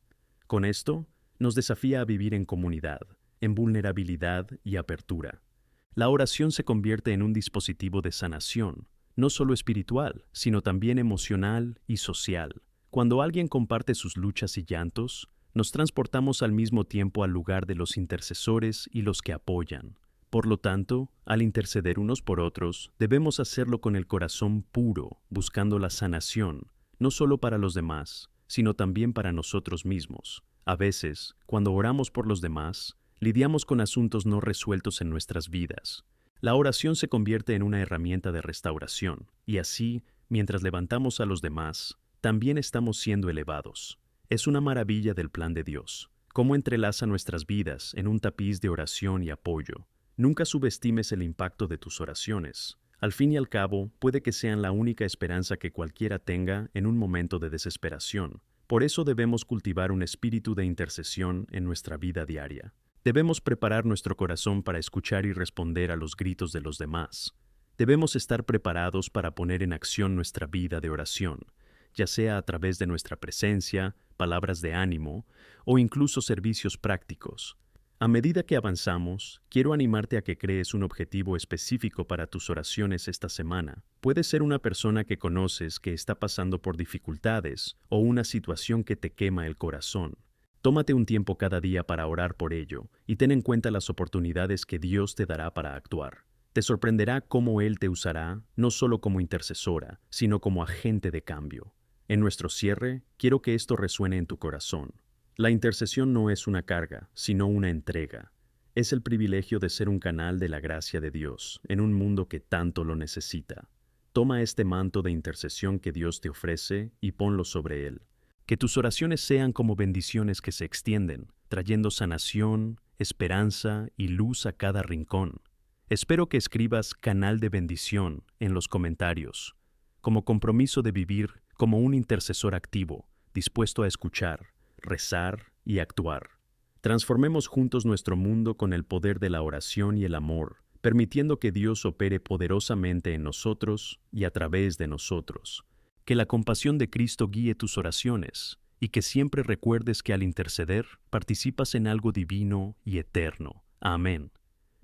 Con esto, nos desafía a vivir en comunidad, en vulnerabilidad y apertura. La oración se convierte en un dispositivo de sanación, no solo espiritual, sino también emocional y social. Cuando alguien comparte sus luchas y llantos, nos transportamos al mismo tiempo al lugar de los intercesores y los que apoyan. Por lo tanto, al interceder unos por otros, debemos hacerlo con el corazón puro, buscando la sanación, no solo para los demás, sino también para nosotros mismos. A veces, cuando oramos por los demás, lidiamos con asuntos no resueltos en nuestras vidas. La oración se convierte en una herramienta de restauración, y así, mientras levantamos a los demás, también estamos siendo elevados. Es una maravilla del plan de Dios, cómo entrelaza nuestras vidas en un tapiz de oración y apoyo. Nunca subestimes el impacto de tus oraciones. Al fin y al cabo, puede que sean la única esperanza que cualquiera tenga en un momento de desesperación. Por eso debemos cultivar un espíritu de intercesión en nuestra vida diaria. Debemos preparar nuestro corazón para escuchar y responder a los gritos de los demás. Debemos estar preparados para poner en acción nuestra vida de oración, ya sea a través de nuestra presencia, palabras de ánimo o incluso servicios prácticos. A medida que avanzamos, quiero animarte a que crees un objetivo específico para tus oraciones esta semana. Puede ser una persona que conoces que está pasando por dificultades o una situación que te quema el corazón. Tómate un tiempo cada día para orar por ello y ten en cuenta las oportunidades que Dios te dará para actuar. Te sorprenderá cómo Él te usará, no solo como intercesora, sino como agente de cambio. En nuestro cierre, quiero que esto resuene en tu corazón. La intercesión no es una carga, sino una entrega. Es el privilegio de ser un canal de la gracia de Dios en un mundo que tanto lo necesita. Toma este manto de intercesión que Dios te ofrece y ponlo sobre él. Que tus oraciones sean como bendiciones que se extienden, trayendo sanación, esperanza y luz a cada rincón. Espero que escribas "canal de bendición" en los comentarios, como compromiso de vivir como un intercesor activo, dispuesto a escuchar, rezar y actuar. Transformemos juntos nuestro mundo con el poder de la oración y el amor, permitiendo que Dios opere poderosamente en nosotros y a través de nosotros. Que la compasión de Cristo guíe tus oraciones y que siempre recuerdes que al interceder participas en algo divino y eterno. Amén.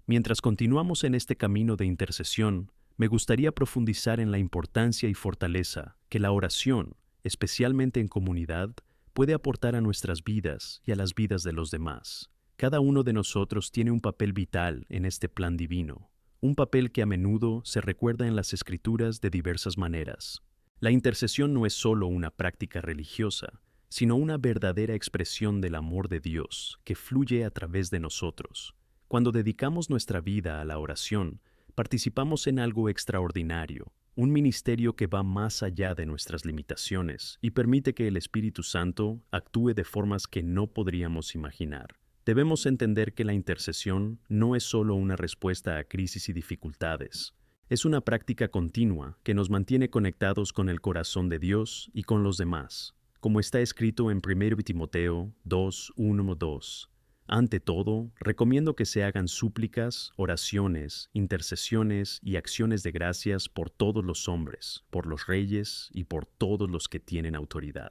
Mientras continuamos en este camino de intercesión, me gustaría profundizar en la importancia y fortaleza que la oración, especialmente en comunidad, puede aportar a nuestras vidas y a las vidas de los demás. Cada uno de nosotros tiene un papel vital en este plan divino, un papel que a menudo se recuerda en las Escrituras de diversas maneras. La intercesión no es solo una práctica religiosa, sino una verdadera expresión del amor de Dios que fluye a través de nosotros. Cuando dedicamos nuestra vida a la oración, participamos en algo extraordinario, un ministerio que va más allá de nuestras limitaciones y permite que el Espíritu Santo actúe de formas que no podríamos imaginar. Debemos entender que la intercesión no es solo una respuesta a crisis y dificultades. Es una práctica continua que nos mantiene conectados con el corazón de Dios y con los demás, como está escrito en 1 Timoteo 2:1-2. Ante todo, recomiendo que se hagan súplicas, oraciones, intercesiones y acciones de gracias por todos los hombres, por los reyes y por todos los que tienen autoridad.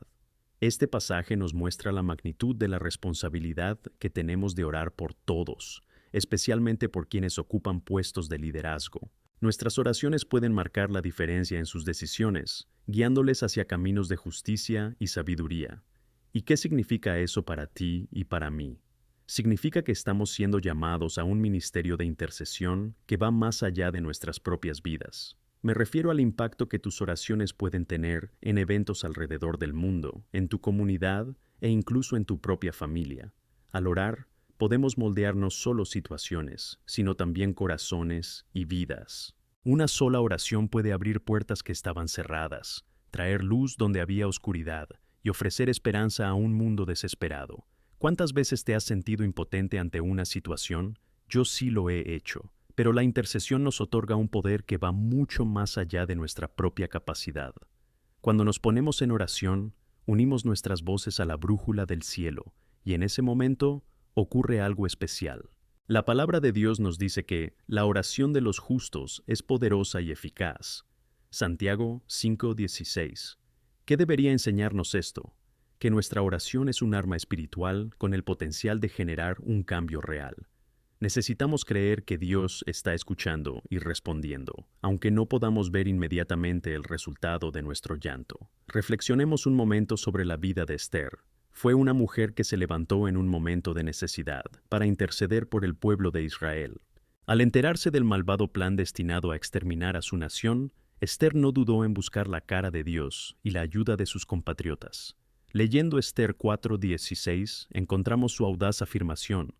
Este pasaje nos muestra la magnitud de la responsabilidad que tenemos de orar por todos, especialmente por quienes ocupan puestos de liderazgo. Nuestras oraciones pueden marcar la diferencia en sus decisiones, guiándoles hacia caminos de justicia y sabiduría. ¿Y qué significa eso para ti y para mí? Significa que estamos siendo llamados a un ministerio de intercesión que va más allá de nuestras propias vidas. Me refiero al impacto que tus oraciones pueden tener en eventos alrededor del mundo, en tu comunidad e incluso en tu propia familia. Al orar, podemos moldear no solo situaciones, sino también corazones y vidas. Una sola oración puede abrir puertas que estaban cerradas, traer luz donde había oscuridad y ofrecer esperanza a un mundo desesperado. ¿Cuántas veces te has sentido impotente ante una situación? Yo sí lo he hecho, pero la intercesión nos otorga un poder que va mucho más allá de nuestra propia capacidad. Cuando nos ponemos en oración, unimos nuestras voces a la brújula del cielo, y en ese momento ocurre algo especial. La palabra de Dios nos dice que la oración de los justos es poderosa y eficaz. Santiago 5:16. ¿Qué debería enseñarnos esto? Que nuestra oración es un arma espiritual con el potencial de generar un cambio real. Necesitamos creer que Dios está escuchando y respondiendo, aunque no podamos ver inmediatamente el resultado de nuestro llanto. Reflexionemos un momento sobre la vida de Esther. Fue una mujer que se levantó en un momento de necesidad para interceder por el pueblo de Israel. Al enterarse del malvado plan destinado a exterminar a su nación, Esther no dudó en buscar la cara de Dios y la ayuda de sus compatriotas. Leyendo Esther 4:16, encontramos su audaz afirmación: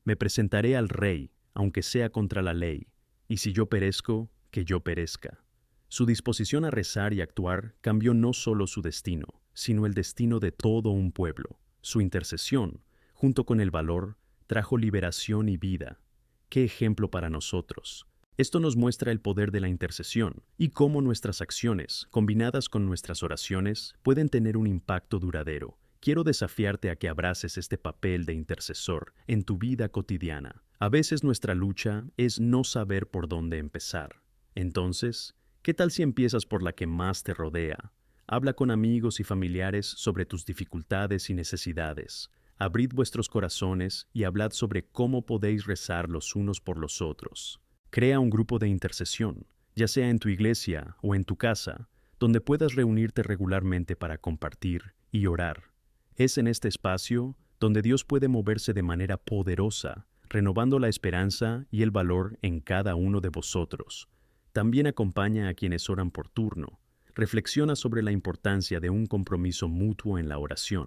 me presentaré al rey, aunque sea contra la ley, y si yo perezco, que yo perezca. Su disposición a rezar y actuar cambió no solo su destino, sino el destino de todo un pueblo. Su intercesión, junto con el valor, trajo liberación y vida. ¡Qué ejemplo para nosotros! Esto nos muestra el poder de la intercesión y cómo nuestras acciones, combinadas con nuestras oraciones, pueden tener un impacto duradero. Quiero desafiarte a que abraces este papel de intercesor en tu vida cotidiana. A veces nuestra lucha es no saber por dónde empezar. Entonces, ¿qué tal si empiezas por la que más te rodea? Habla con amigos y familiares sobre tus dificultades y necesidades. Abrid vuestros corazones y hablad sobre cómo podéis rezar los unos por los otros. Crea un grupo de intercesión, ya sea en tu iglesia o en tu casa, donde puedas reunirte regularmente para compartir y orar. Es en este espacio donde Dios puede moverse de manera poderosa, renovando la esperanza y el valor en cada uno de vosotros. También acompaña a quienes oran por turno. Reflexiona sobre la importancia de un compromiso mutuo en la oración.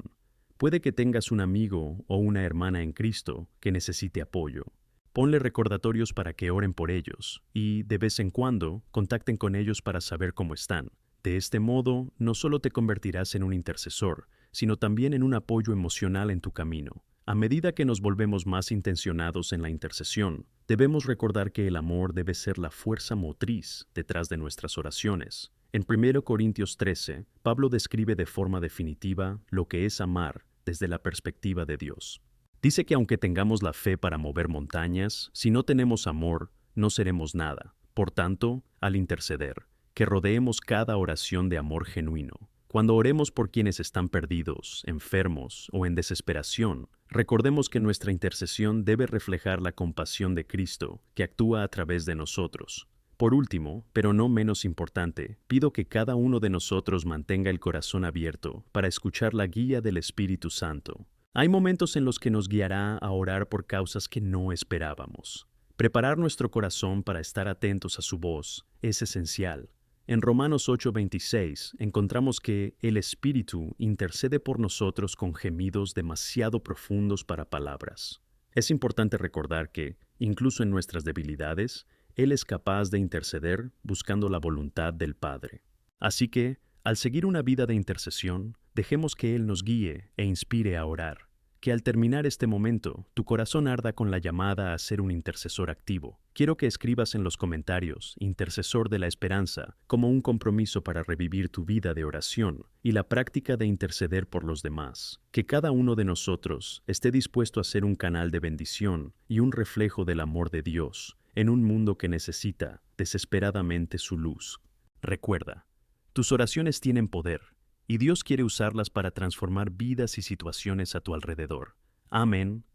Puede que tengas un amigo o una hermana en Cristo que necesite apoyo. Ponle recordatorios para que oren por ellos y, de vez en cuando, contacten con ellos para saber cómo están. De este modo, no solo te convertirás en un intercesor, sino también en un apoyo emocional en tu camino. A medida que nos volvemos más intencionados en la intercesión, debemos recordar que el amor debe ser la fuerza motriz detrás de nuestras oraciones. En 1 Corintios 13, Pablo describe de forma definitiva lo que es amar desde la perspectiva de Dios. Dice que aunque tengamos la fe para mover montañas, si no tenemos amor, no seremos nada. Por tanto, al interceder, que rodeemos cada oración de amor genuino. Cuando oremos por quienes están perdidos, enfermos o en desesperación, recordemos que nuestra intercesión debe reflejar la compasión de Cristo que actúa a través de nosotros. Por último, pero no menos importante, pido que cada uno de nosotros mantenga el corazón abierto para escuchar la guía del Espíritu Santo. Hay momentos en los que nos guiará a orar por causas que no esperábamos. Preparar nuestro corazón para estar atentos a su voz es esencial. En Romanos 8:26 encontramos que el Espíritu intercede por nosotros con gemidos demasiado profundos para palabras. Es importante recordar que, incluso en nuestras debilidades, Él es capaz de interceder buscando la voluntad del Padre. Así que, al seguir una vida de intercesión, dejemos que Él nos guíe e inspire a orar. Que al terminar este momento, tu corazón arda con la llamada a ser un intercesor activo. Quiero que escribas en los comentarios "Intercesor de la Esperanza" como un compromiso para revivir tu vida de oración y la práctica de interceder por los demás. Que cada uno de nosotros esté dispuesto a ser un canal de bendición y un reflejo del amor de Dios en un mundo que necesita desesperadamente su luz. Recuerda, tus oraciones tienen poder, y Dios quiere usarlas para transformar vidas y situaciones a tu alrededor. Amén.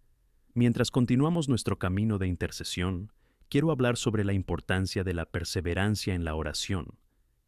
Mientras continuamos nuestro camino de intercesión, quiero hablar sobre la importancia de la perseverancia en la oración.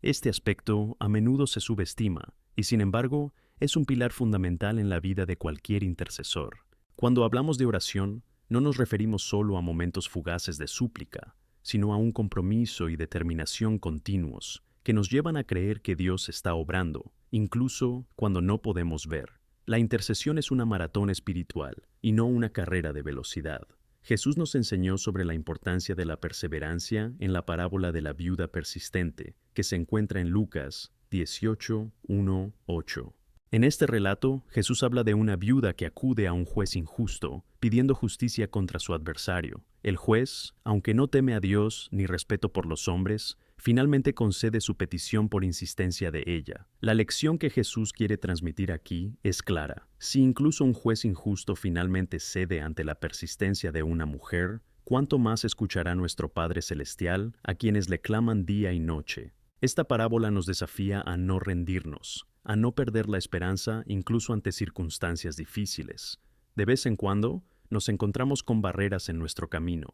Este aspecto a menudo se subestima, y sin embargo, es un pilar fundamental en la vida de cualquier intercesor. Cuando hablamos de oración, no nos referimos solo a momentos fugaces de súplica, sino a un compromiso y determinación continuos, que nos llevan a creer que Dios está obrando, incluso cuando no podemos ver. La intercesión es una maratón espiritual y no una carrera de velocidad. Jesús nos enseñó sobre la importancia de la perseverancia en la parábola de la viuda persistente, que se encuentra en Lucas 18:1-8. En este relato, Jesús habla de una viuda que acude a un juez injusto, pidiendo justicia contra su adversario. El juez, aunque no teme a Dios ni respeto por los hombres, finalmente concede su petición por insistencia de ella. La lección que Jesús quiere transmitir aquí es clara. Si incluso un juez injusto finalmente cede ante la persistencia de una mujer, ¿cuánto más escuchará nuestro Padre Celestial a quienes le claman día y noche? Esta parábola nos desafía a no rendirnos, a no perder la esperanza incluso ante circunstancias difíciles. De vez en cuando, nos encontramos con barreras en nuestro camino.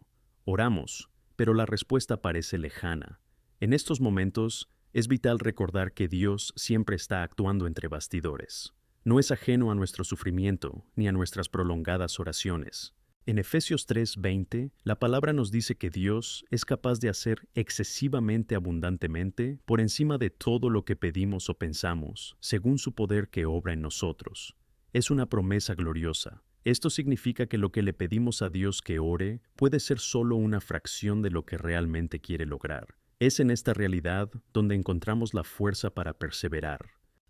Oramos, pero la respuesta parece lejana. En estos momentos, es vital recordar que Dios siempre está actuando entre bastidores. No es ajeno a nuestro sufrimiento ni a nuestras prolongadas oraciones. En Efesios 3:20, la palabra nos dice que Dios es capaz de hacer excesivamente abundantemente por encima de todo lo que pedimos o pensamos, según su poder que obra en nosotros. Es una promesa gloriosa. Esto significa que lo que le pedimos a Dios que ore puede ser solo una fracción de lo que realmente quiere lograr. Es en esta realidad donde encontramos la fuerza para perseverar.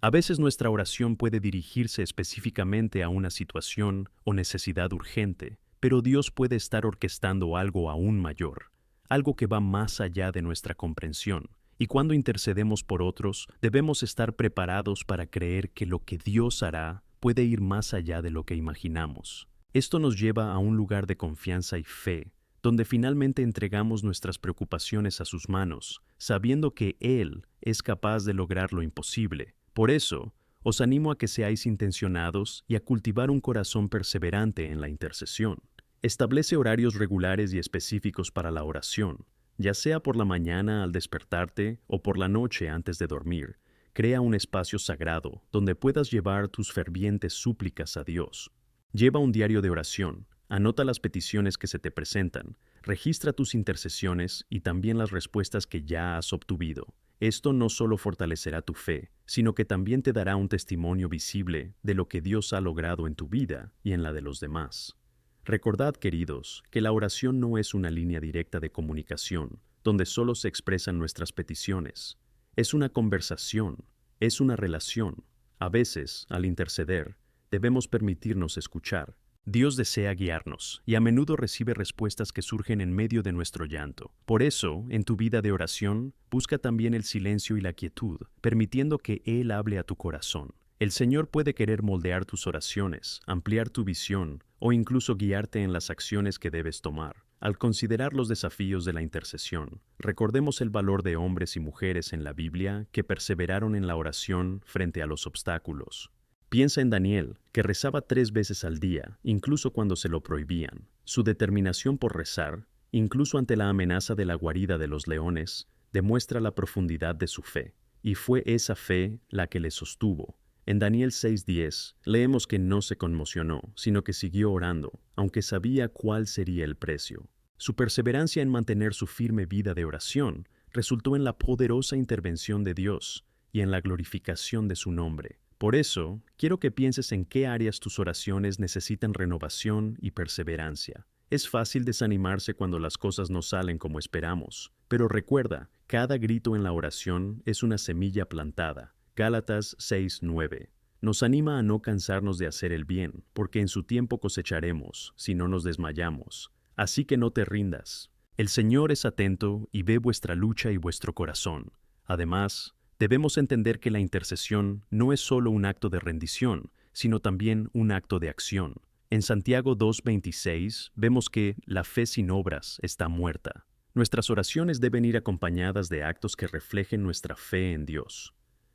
A veces nuestra oración puede dirigirse específicamente a una situación o necesidad urgente, pero Dios puede estar orquestando algo aún mayor, algo que va más allá de nuestra comprensión. Y cuando intercedemos por otros, debemos estar preparados para creer que lo que Dios hará puede ir más allá de lo que imaginamos. Esto nos lleva a un lugar de confianza y fe, donde finalmente entregamos nuestras preocupaciones a sus manos, sabiendo que Él es capaz de lograr lo imposible. Por eso, os animo a que seáis intencionados y a cultivar un corazón perseverante en la intercesión. Establece horarios regulares y específicos para la oración, ya sea por la mañana al despertarte o por la noche antes de dormir. Crea un espacio sagrado donde puedas llevar tus fervientes súplicas a Dios. Lleva un diario de oración, anota las peticiones que se te presentan, registra tus intercesiones y también las respuestas que ya has obtenido. Esto no solo fortalecerá tu fe, sino que también te dará un testimonio visible de lo que Dios ha logrado en tu vida y en la de los demás. Recordad, queridos, que la oración no es una línea directa de comunicación, donde solo se expresan nuestras peticiones. Es una conversación, es una relación. A veces, al interceder, debemos permitirnos escuchar. Dios desea guiarnos y a menudo recibe respuestas que surgen en medio de nuestro llanto. Por eso, en tu vida de oración, busca también el silencio y la quietud, permitiendo que Él hable a tu corazón. El Señor puede querer moldear tus oraciones, ampliar tu visión o incluso guiarte en las acciones que debes tomar. Al considerar los desafíos de la intercesión, recordemos el valor de hombres y mujeres en la Biblia que perseveraron en la oración frente a los obstáculos. Piensa en Daniel, que rezaba 3 veces al día, incluso cuando se lo prohibían. Su determinación por rezar, incluso ante la amenaza de la guarida de los leones, demuestra la profundidad de su fe. Y fue esa fe la que le sostuvo. En Daniel 6:10 leemos que no se conmocionó, sino que siguió orando, aunque sabía cuál sería el precio. Su perseverancia en mantener su firme vida de oración resultó en la poderosa intervención de Dios y en la glorificación de su nombre. Por eso, quiero que pienses en qué áreas tus oraciones necesitan renovación y perseverancia. Es fácil desanimarse cuando las cosas no salen como esperamos, pero recuerda, cada grito en la oración es una semilla plantada. Gálatas 6:9. Nos anima a no cansarnos de hacer el bien, porque en su tiempo cosecharemos, si no nos desmayamos. Así que no te rindas. El Señor es atento y ve vuestra lucha y vuestro corazón. Además, debemos entender que la intercesión no es solo un acto de rendición, sino también un acto de acción. En Santiago 2:26 vemos que la fe sin obras está muerta. Nuestras oraciones deben ir acompañadas de actos que reflejen nuestra fe en Dios.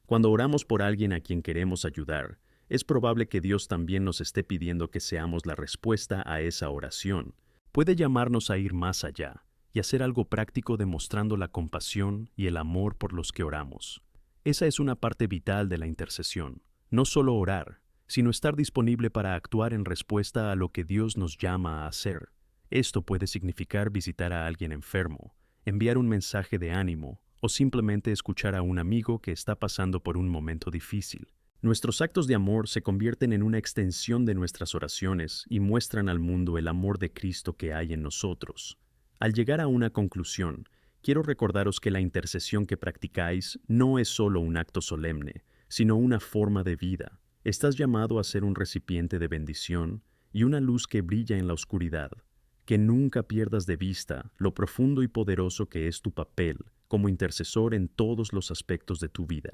Cuando oramos por alguien a quien queremos ayudar, es probable que Dios también nos esté pidiendo que seamos la respuesta a esa oración. Puede llamarnos a ir más allá y hacer algo práctico demostrando la compasión y el amor por los que oramos. Esa es una parte vital de la intercesión. No solo orar, sino estar disponible para actuar en respuesta a lo que Dios nos llama a hacer. Esto puede significar visitar a alguien enfermo, enviar un mensaje de ánimo, o simplemente escuchar a un amigo que está pasando por un momento difícil. Nuestros actos de amor se convierten en una extensión de nuestras oraciones y muestran al mundo el amor de Cristo que hay en nosotros. Al llegar a una conclusión, quiero recordaros que la intercesión que practicáis no es solo un acto solemne, sino una forma de vida. Estás llamado a ser un recipiente de bendición y una luz que brilla en la oscuridad. Que nunca pierdas de vista lo profundo y poderoso que es tu papel como intercesor en todos los aspectos de tu vida.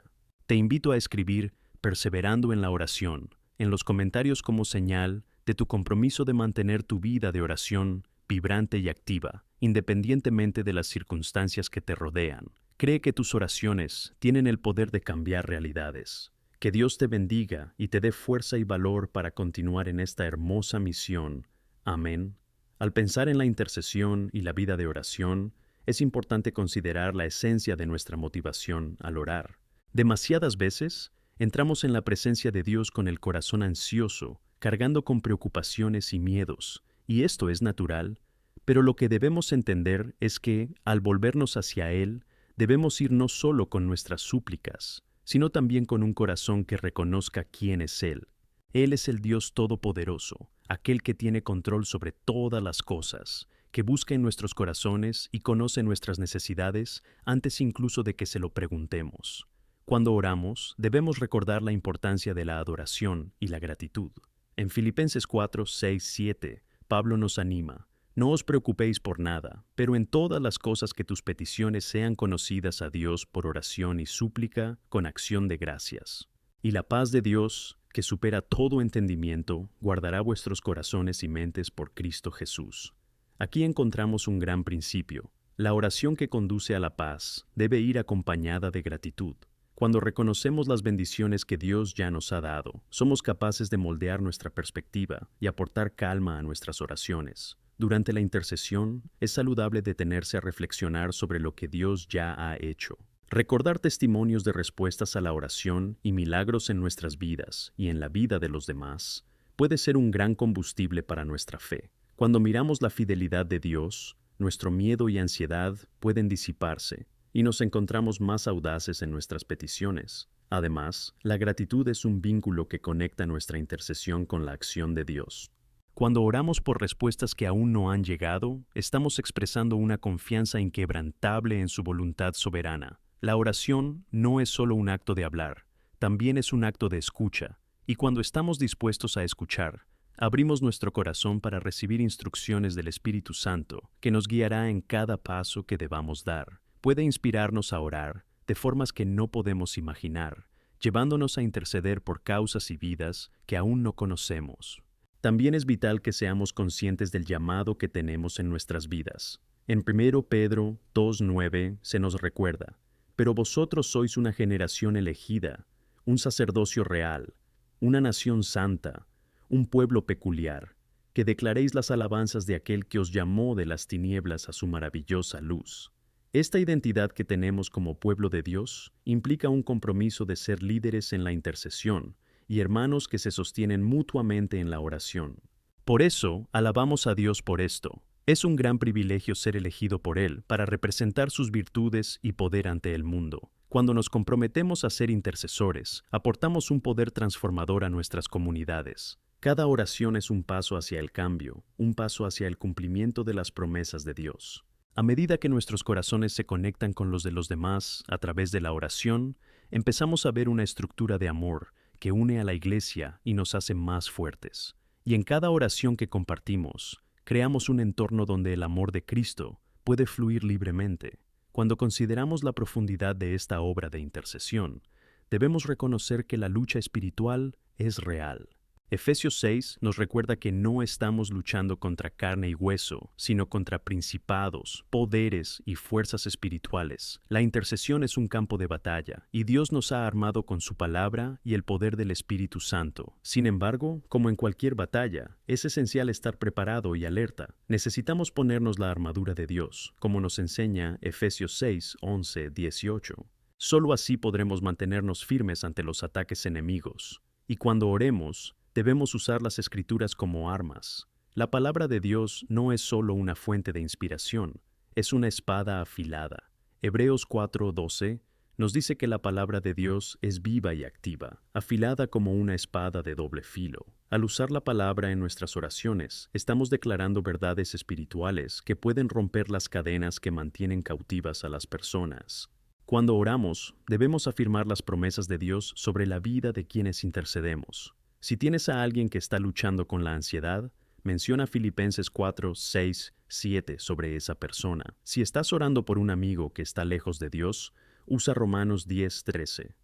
Te invito a escribir perseverando en la oración en los comentarios como señal de tu compromiso de mantener tu vida de oración vibrante y activa, independientemente de las circunstancias que te rodean. Cree que tus oraciones tienen el poder de cambiar realidades. Que Dios te bendiga y te dé fuerza y valor para continuar en esta hermosa misión Amén. Al pensar en la intercesión y la vida de oración, es importante considerar la esencia de nuestra motivación al orar. Demasiadas veces, entramos en la presencia de Dios con el corazón ansioso, cargando con preocupaciones y miedos, y esto es natural, pero lo que debemos entender es que, al volvernos hacia Él, debemos ir no solo con nuestras súplicas, sino también con un corazón que reconozca quién es Él. Él es el Dios Todopoderoso, aquel que tiene control sobre todas las cosas, que busca en nuestros corazones y conoce nuestras necesidades antes incluso de que se lo preguntemos. Cuando oramos, debemos recordar la importancia de la adoración y la gratitud. En Filipenses 4, 6, 7, Pablo nos anima: no os preocupéis por nada, pero en todas las cosas que tus peticiones sean conocidas a Dios por oración y súplica con acción de gracias. Y la paz de Dios, que supera todo entendimiento, guardará vuestros corazones y mentes por Cristo Jesús. Aquí encontramos un gran principio. La oración que conduce a la paz debe ir acompañada de gratitud. Cuando reconocemos las bendiciones que Dios ya nos ha dado, somos capaces de moldear nuestra perspectiva y aportar calma a nuestras oraciones. Durante la intercesión, es saludable detenerse a reflexionar sobre lo que Dios ya ha hecho. Recordar testimonios de respuestas a la oración y milagros en nuestras vidas y en la vida de los demás puede ser un gran combustible para nuestra fe. Cuando miramos la fidelidad de Dios, nuestro miedo y ansiedad pueden disiparse y nos encontramos más audaces en nuestras peticiones. Además, la gratitud es un vínculo que conecta nuestra intercesión con la acción de Dios. Cuando oramos por respuestas que aún no han llegado, estamos expresando una confianza inquebrantable en su voluntad soberana. La oración no es solo un acto de hablar, también es un acto de escucha, y cuando estamos dispuestos a escuchar, abrimos nuestro corazón para recibir instrucciones del Espíritu Santo, que nos guiará en cada paso que debamos dar. Puede inspirarnos a orar de formas que no podemos imaginar, llevándonos a interceder por causas y vidas que aún no conocemos. También es vital que seamos conscientes del llamado que tenemos en nuestras vidas. En 1 Pedro 2:9 se nos recuerda: pero vosotros sois una generación elegida, un sacerdocio real, una nación santa, un pueblo peculiar, que declaréis las alabanzas de aquel que os llamó de las tinieblas a su maravillosa luz. Esta identidad que tenemos como pueblo de Dios implica un compromiso de ser líderes en la intercesión y hermanos que se sostienen mutuamente en la oración. Por eso, alabamos a Dios por esto. Es un gran privilegio ser elegido por Él para representar sus virtudes y poder ante el mundo. Cuando nos comprometemos a ser intercesores, aportamos un poder transformador a nuestras comunidades. Cada oración es un paso hacia el cambio, un paso hacia el cumplimiento de las promesas de Dios. A medida que nuestros corazones se conectan con los de los demás a través de la oración, empezamos a ver una estructura de amor que une a la Iglesia y nos hace más fuertes. Y en cada oración que compartimos, creamos un entorno donde el amor de Cristo puede fluir libremente. Cuando consideramos la profundidad de esta obra de intercesión, debemos reconocer que la lucha espiritual es real. Efesios 6 nos recuerda que no estamos luchando contra carne y hueso, sino contra principados, poderes y fuerzas espirituales. La intercesión es un campo de batalla, y Dios nos ha armado con su palabra y el poder del Espíritu Santo. Sin embargo, como en cualquier batalla, es esencial estar preparado y alerta. Necesitamos ponernos la armadura de Dios, como nos enseña Efesios 6, 11, 18. Solo así podremos mantenernos firmes ante los ataques enemigos. Y cuando oremos, debemos usar las Escrituras como armas. La palabra de Dios no es solo una fuente de inspiración, es una espada afilada. Hebreos 4:12 nos dice que la palabra de Dios es viva y activa, afilada como una espada de doble filo. Al usar la palabra en nuestras oraciones, estamos declarando verdades espirituales que pueden romper las cadenas que mantienen cautivas a las personas. Cuando oramos, debemos afirmar las promesas de Dios sobre la vida de quienes intercedemos. Si tienes a alguien que está luchando con la ansiedad, menciona Filipenses 4, 6, 7 sobre esa persona. Si estás orando por un amigo que está lejos de Dios, usa Romanos 10, 13.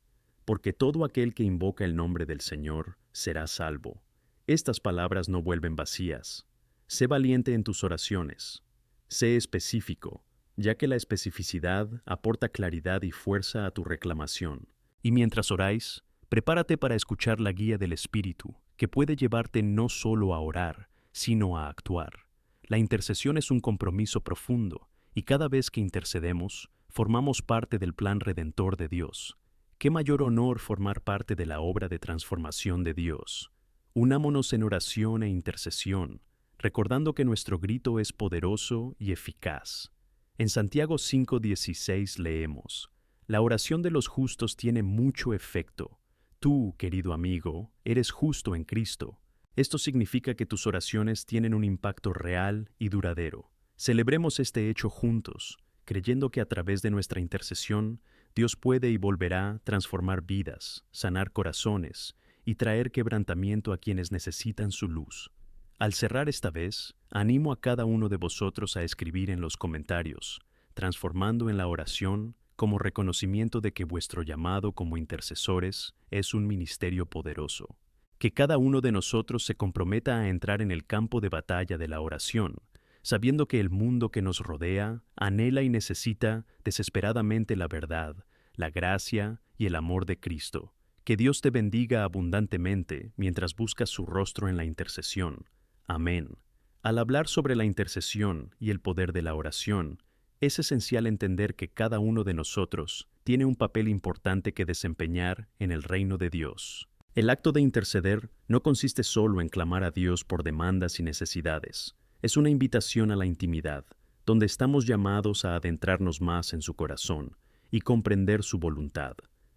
Porque todo aquel que invoca el nombre del Señor será salvo. Estas palabras no vuelven vacías. Sé valiente en tus oraciones. Sé específico, ya que la especificidad aporta claridad y fuerza a tu reclamación. Y mientras oráis, prepárate para escuchar la guía del Espíritu, que puede llevarte no solo a orar, sino a actuar. La intercesión es un compromiso profundo, y cada vez que intercedemos, formamos parte del plan redentor de Dios. ¿Qué mayor honor formar parte de la obra de transformación de Dios? Unámonos en oración e intercesión, recordando que nuestro grito es poderoso y eficaz. En Santiago 5:16 leemos: La oración de los justos tiene mucho efecto. Tú, querido amigo, eres justo en Cristo. Esto significa que tus oraciones tienen un impacto real y duradero. Celebremos este hecho juntos, creyendo que a través de nuestra intercesión, Dios puede y volverá transformar vidas, sanar corazones y traer quebrantamiento a quienes necesitan su luz. Al cerrar esta vez, animo a cada uno de vosotros a escribir en los comentarios, transformando en la oración como reconocimiento de que vuestro llamado como intercesores es un ministerio poderoso. Que cada uno de nosotros se comprometa a entrar en el campo de batalla de la oración, sabiendo que el mundo que nos rodea anhela y necesita desesperadamente la verdad, la gracia y el amor de Cristo. Que Dios te bendiga abundantemente mientras buscas su rostro en la intercesión. Amén. Al hablar sobre la intercesión y el poder de la oración, es esencial entender que cada uno de nosotros tiene un papel importante que desempeñar en el reino de Dios. El acto de interceder no consiste solo en clamar a Dios por demandas y necesidades. Es una invitación a la intimidad, donde estamos llamados a adentrarnos más en su corazón y comprender su voluntad.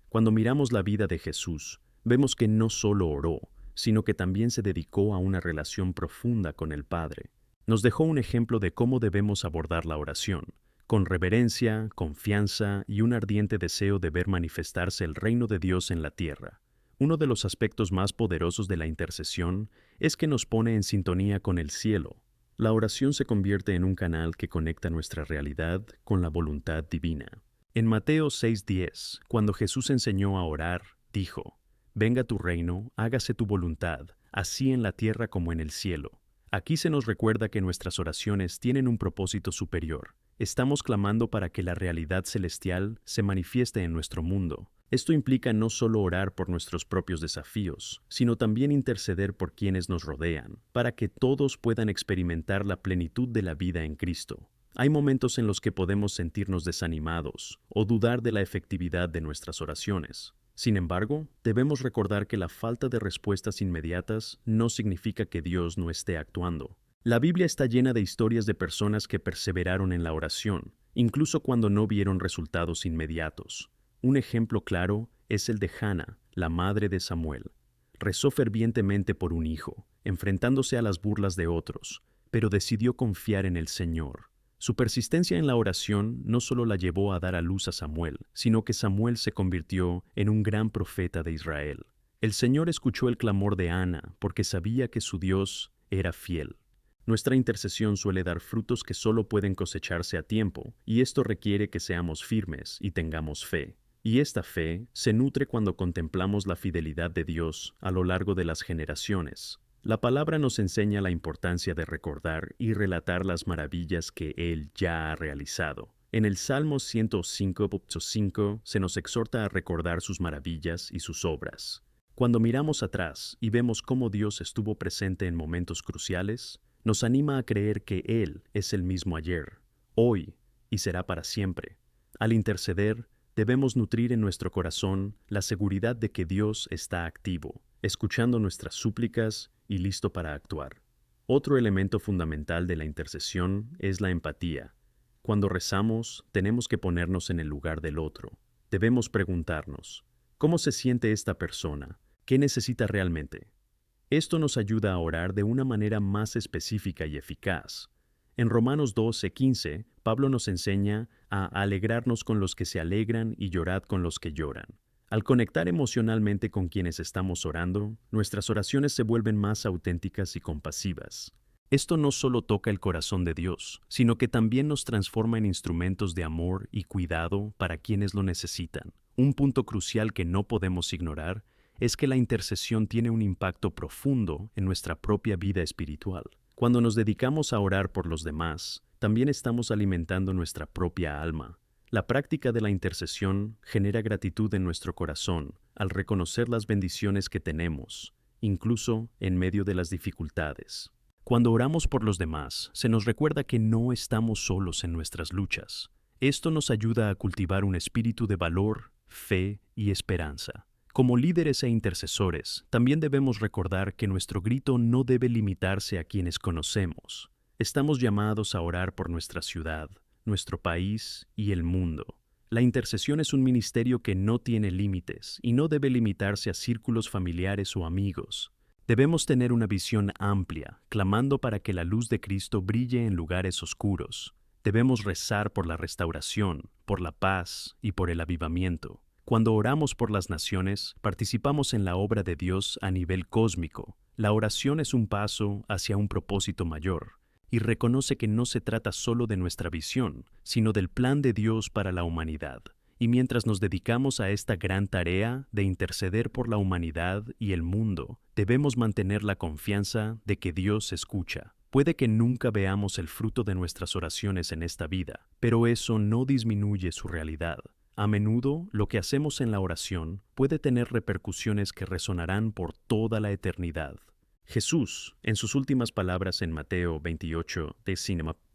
Cuando miramos la vida de Jesús, vemos que no solo oró, sino que también se dedicó a una relación profunda con el Padre. Nos dejó un ejemplo de cómo debemos abordar la oración, con reverencia, confianza y un ardiente deseo de ver manifestarse el reino de Dios en la tierra. Uno de los aspectos más poderosos de la intercesión es que nos pone en sintonía con el cielo. La oración se convierte en un canal que conecta nuestra realidad con la voluntad divina. En Mateo 6:10, cuando Jesús enseñó a orar, dijo: Venga tu reino, hágase tu voluntad, así en la tierra como en el cielo. Aquí se nos recuerda que nuestras oraciones tienen un propósito superior. Estamos clamando para que la realidad celestial se manifieste en nuestro mundo. Esto implica no solo orar por nuestros propios desafíos, sino también interceder por quienes nos rodean, para que todos puedan experimentar la plenitud de la vida en Cristo. Hay momentos en los que podemos sentirnos desanimados o dudar de la efectividad de nuestras oraciones. Sin embargo, debemos recordar que la falta de respuestas inmediatas no significa que Dios no esté actuando. La Biblia está llena de historias de personas que perseveraron en la oración, incluso cuando no vieron resultados inmediatos. Un ejemplo claro es el de Hannah, la madre de Samuel. Rezó fervientemente por un hijo, enfrentándose a las burlas de otros, pero decidió confiar en el Señor. Su persistencia en la oración no solo la llevó a dar a luz a Samuel, sino que Samuel se convirtió en un gran profeta de Israel. El Señor escuchó el clamor de Ana porque sabía que su Dios era fiel. Nuestra intercesión suele dar frutos que solo pueden cosecharse a tiempo, y esto requiere que seamos firmes y tengamos fe. Y esta fe se nutre cuando contemplamos la fidelidad de Dios a lo largo de las generaciones. La palabra nos enseña la importancia de recordar y relatar las maravillas que Él ya ha realizado. En el Salmo 105:5 se nos exhorta a recordar sus maravillas y sus obras. Cuando miramos atrás y vemos cómo Dios estuvo presente en momentos cruciales, nos anima a creer que Él es el mismo ayer, hoy y será para siempre. Al interceder, debemos nutrir en nuestro corazón la seguridad de que Dios está activo, escuchando nuestras súplicas y listo para actuar. Otro elemento fundamental de la intercesión es la empatía. Cuando rezamos, tenemos que ponernos en el lugar del otro. Debemos preguntarnos: ¿cómo se siente esta persona? ¿Qué necesita realmente? Esto nos ayuda a orar de una manera más específica y eficaz. En Romanos 12:15, Pablo nos enseña a alegrarnos con los que se alegran y llorad con los que lloran. Al conectar emocionalmente con quienes estamos orando, nuestras oraciones se vuelven más auténticas y compasivas. Esto no solo toca el corazón de Dios, sino que también nos transforma en instrumentos de amor y cuidado para quienes lo necesitan. Un punto crucial que no podemos ignorar es que la intercesión tiene un impacto profundo en nuestra propia vida espiritual. Cuando nos dedicamos a orar por los demás, también estamos alimentando nuestra propia alma. La práctica de la intercesión genera gratitud en nuestro corazón al reconocer las bendiciones que tenemos, incluso en medio de las dificultades. Cuando oramos por los demás, se nos recuerda que no estamos solos en nuestras luchas. Esto nos ayuda a cultivar un espíritu de valor, fe y esperanza. Como líderes e intercesores, también debemos recordar que nuestro grito no debe limitarse a quienes conocemos. Estamos llamados a orar por nuestra ciudad, nuestro país y el mundo. La intercesión es un ministerio que no tiene límites y no debe limitarse a círculos familiares o amigos. Debemos tener una visión amplia, clamando para que la luz de Cristo brille en lugares oscuros. Debemos rezar por la restauración, por la paz y por el avivamiento. Cuando oramos por las naciones, participamos en la obra de Dios a nivel cósmico. La oración es un paso hacia un propósito mayor y reconoce que no se trata solo de nuestra visión, sino del plan de Dios para la humanidad. Y mientras nos dedicamos a esta gran tarea de interceder por la humanidad y el mundo, debemos mantener la confianza de que Dios escucha. Puede que nunca veamos el fruto de nuestras oraciones en esta vida, pero eso no disminuye su realidad. A menudo, lo que hacemos en la oración puede tener repercusiones que resonarán por toda la eternidad. Jesús, en sus últimas palabras en Mateo 28,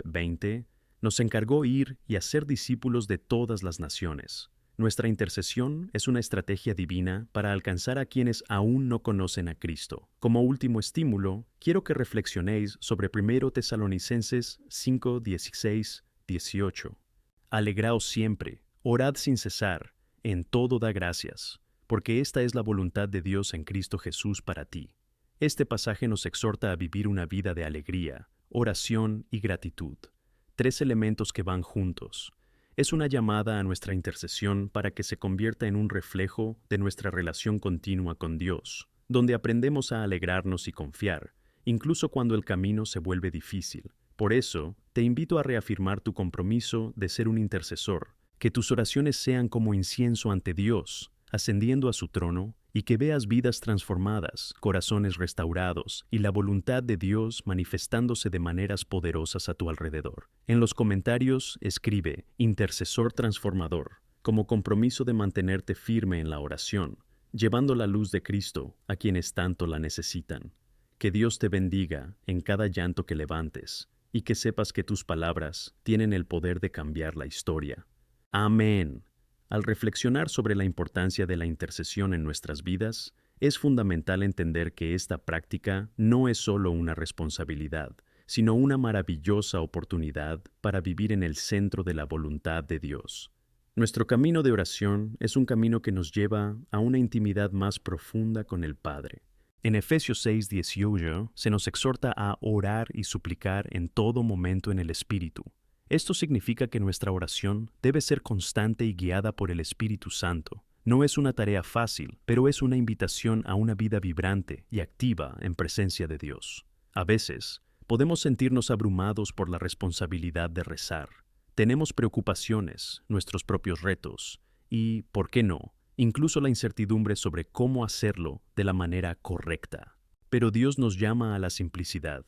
20, nos encargó ir y hacer discípulos de todas las naciones. Nuestra intercesión es una estrategia divina para alcanzar a quienes aún no conocen a Cristo. Como último estímulo, quiero que reflexionéis sobre 1 Tesalonicenses 5, 16, 18. Alegraos siempre, orad sin cesar, en todo da gracias, porque esta es la voluntad de Dios en Cristo Jesús para ti. Este pasaje nos exhorta a vivir una vida de alegría, oración y gratitud. 3 elementos que van juntos. Es una llamada a nuestra intercesión para que se convierta en un reflejo de nuestra relación continua con Dios, donde aprendemos a alegrarnos y confiar, incluso cuando el camino se vuelve difícil. Por eso, te invito a reafirmar tu compromiso de ser un intercesor, que tus oraciones sean como incienso ante Dios, ascendiendo a su trono, y que veas vidas transformadas, corazones restaurados y la voluntad de Dios manifestándose de maneras poderosas a tu alrededor. En los comentarios escribe Intercesor Transformador, como compromiso de mantenerte firme en la oración, llevando la luz de Cristo a quienes tanto la necesitan. Que Dios te bendiga en cada llanto que levantes y que sepas que tus palabras tienen el poder de cambiar la historia. Amén. Al reflexionar sobre la importancia de la intercesión en nuestras vidas, es fundamental entender que esta práctica no es solo una responsabilidad, sino una maravillosa oportunidad para vivir en el centro de la voluntad de Dios. Nuestro camino de oración es un camino que nos lleva a una intimidad más profunda con el Padre. En Efesios 6:18 se nos exhorta a orar y suplicar en todo momento en el Espíritu. Esto significa que nuestra oración debe ser constante y guiada por el Espíritu Santo. No es una tarea fácil, pero es una invitación a una vida vibrante y activa en presencia de Dios. A veces, podemos sentirnos abrumados por la responsabilidad de rezar. Tenemos preocupaciones, nuestros propios retos y, ¿por qué no?, incluso la incertidumbre sobre cómo hacerlo de la manera correcta. Pero Dios nos llama a la simplicidad.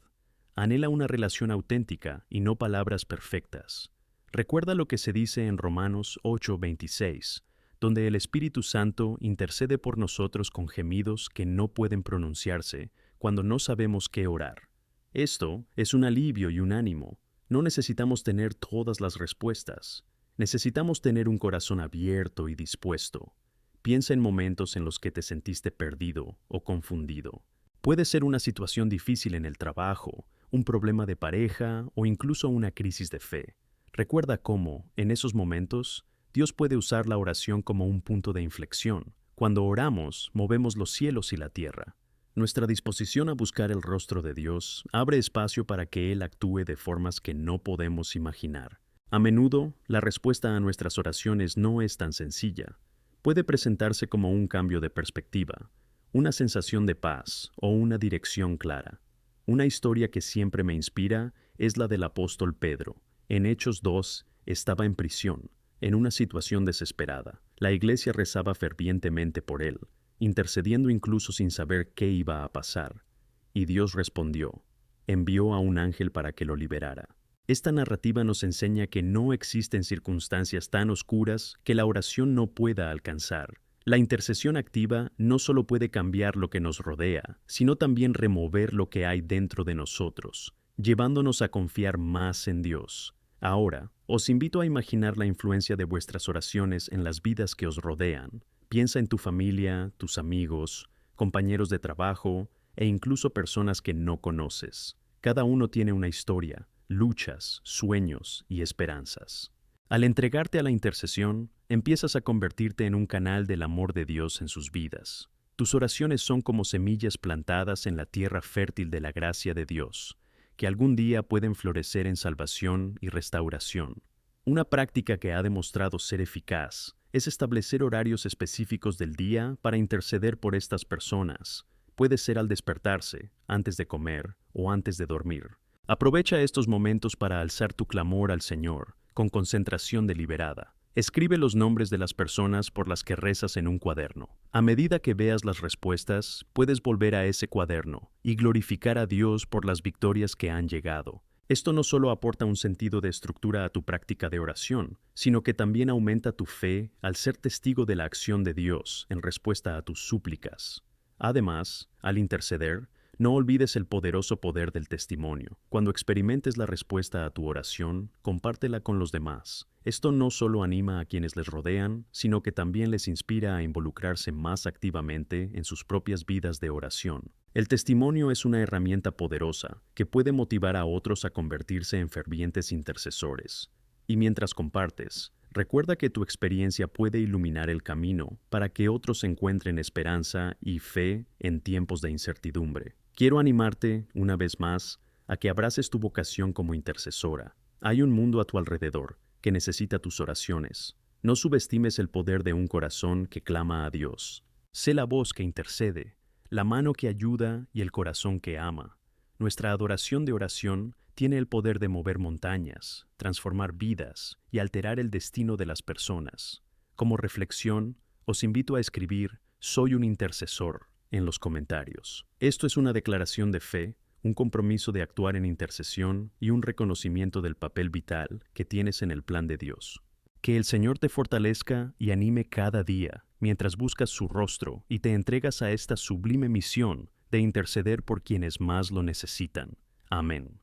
Anhela una relación auténtica y no palabras perfectas. Recuerda lo que se dice en Romanos 8:26, donde el Espíritu Santo intercede por nosotros con gemidos que no pueden pronunciarse cuando no sabemos qué orar. Esto es un alivio y un ánimo. No necesitamos tener todas las respuestas. Necesitamos tener un corazón abierto y dispuesto. Piensa en momentos en los que te sentiste perdido o confundido. Puede ser una situación difícil en el trabajo, un problema de pareja o incluso una crisis de fe. Recuerda cómo, en esos momentos, Dios puede usar la oración como un punto de inflexión. Cuando oramos, movemos los cielos y la tierra. Nuestra disposición a buscar el rostro de Dios abre espacio para que Él actúe de formas que no podemos imaginar. A menudo, la respuesta a nuestras oraciones no es tan sencilla. Puede presentarse como un cambio de perspectiva, una sensación de paz o una dirección clara. Una historia que siempre me inspira es la del apóstol Pedro. En Hechos 2 estaba en prisión, en una situación desesperada. La iglesia rezaba fervientemente por él, intercediendo incluso sin saber qué iba a pasar. Y Dios respondió, envió a un ángel para que lo liberara. Esta narrativa nos enseña que no existen circunstancias tan oscuras que la oración no pueda alcanzar. La intercesión activa no solo puede cambiar lo que nos rodea, sino también remover lo que hay dentro de nosotros, llevándonos a confiar más en Dios. Ahora, os invito a imaginar la influencia de vuestras oraciones en las vidas que os rodean. Piensa en tu familia, tus amigos, compañeros de trabajo e incluso personas que no conoces. Cada uno tiene una historia, luchas, sueños y esperanzas. Al entregarte a la intercesión, empiezas a convertirte en un canal del amor de Dios en sus vidas. Tus oraciones son como semillas plantadas en la tierra fértil de la gracia de Dios, que algún día pueden florecer en salvación y restauración. Una práctica que ha demostrado ser eficaz es establecer horarios específicos del día para interceder por estas personas. Puede ser al despertarse, antes de comer o antes de dormir. Aprovecha estos momentos para alzar tu clamor al Señor, con concentración deliberada. Escribe los nombres de las personas por las que rezas en un cuaderno. A medida que veas las respuestas, puedes volver a ese cuaderno y glorificar a Dios por las victorias que han llegado. Esto no solo aporta un sentido de estructura a tu práctica de oración, sino que también aumenta tu fe al ser testigo de la acción de Dios en respuesta a tus súplicas. Además, al interceder, no olvides el poderoso poder del testimonio. Cuando experimentes la respuesta a tu oración, compártela con los demás. Esto no solo anima a quienes les rodean, sino que también les inspira a involucrarse más activamente en sus propias vidas de oración. El testimonio es una herramienta poderosa que puede motivar a otros a convertirse en fervientes intercesores. Y mientras compartes, recuerda que tu experiencia puede iluminar el camino para que otros encuentren esperanza y fe en tiempos de incertidumbre. Quiero animarte, una vez más, a que abraces tu vocación como intercesora. Hay un mundo a tu alrededor que necesita tus oraciones. No subestimes el poder de un corazón que clama a Dios. Sé la voz que intercede, la mano que ayuda y el corazón que ama. Nuestra adoración de oración tiene el poder de mover montañas, transformar vidas y alterar el destino de las personas. Como reflexión, os invito a escribir "Soy un intercesor" en los comentarios. Esto es una declaración de fe, un compromiso de actuar en intercesión y un reconocimiento del papel vital que tienes en el plan de Dios. Que el Señor te fortalezca y anime cada día mientras buscas su rostro y te entregas a esta sublime misión de interceder por quienes más lo necesitan. Amén.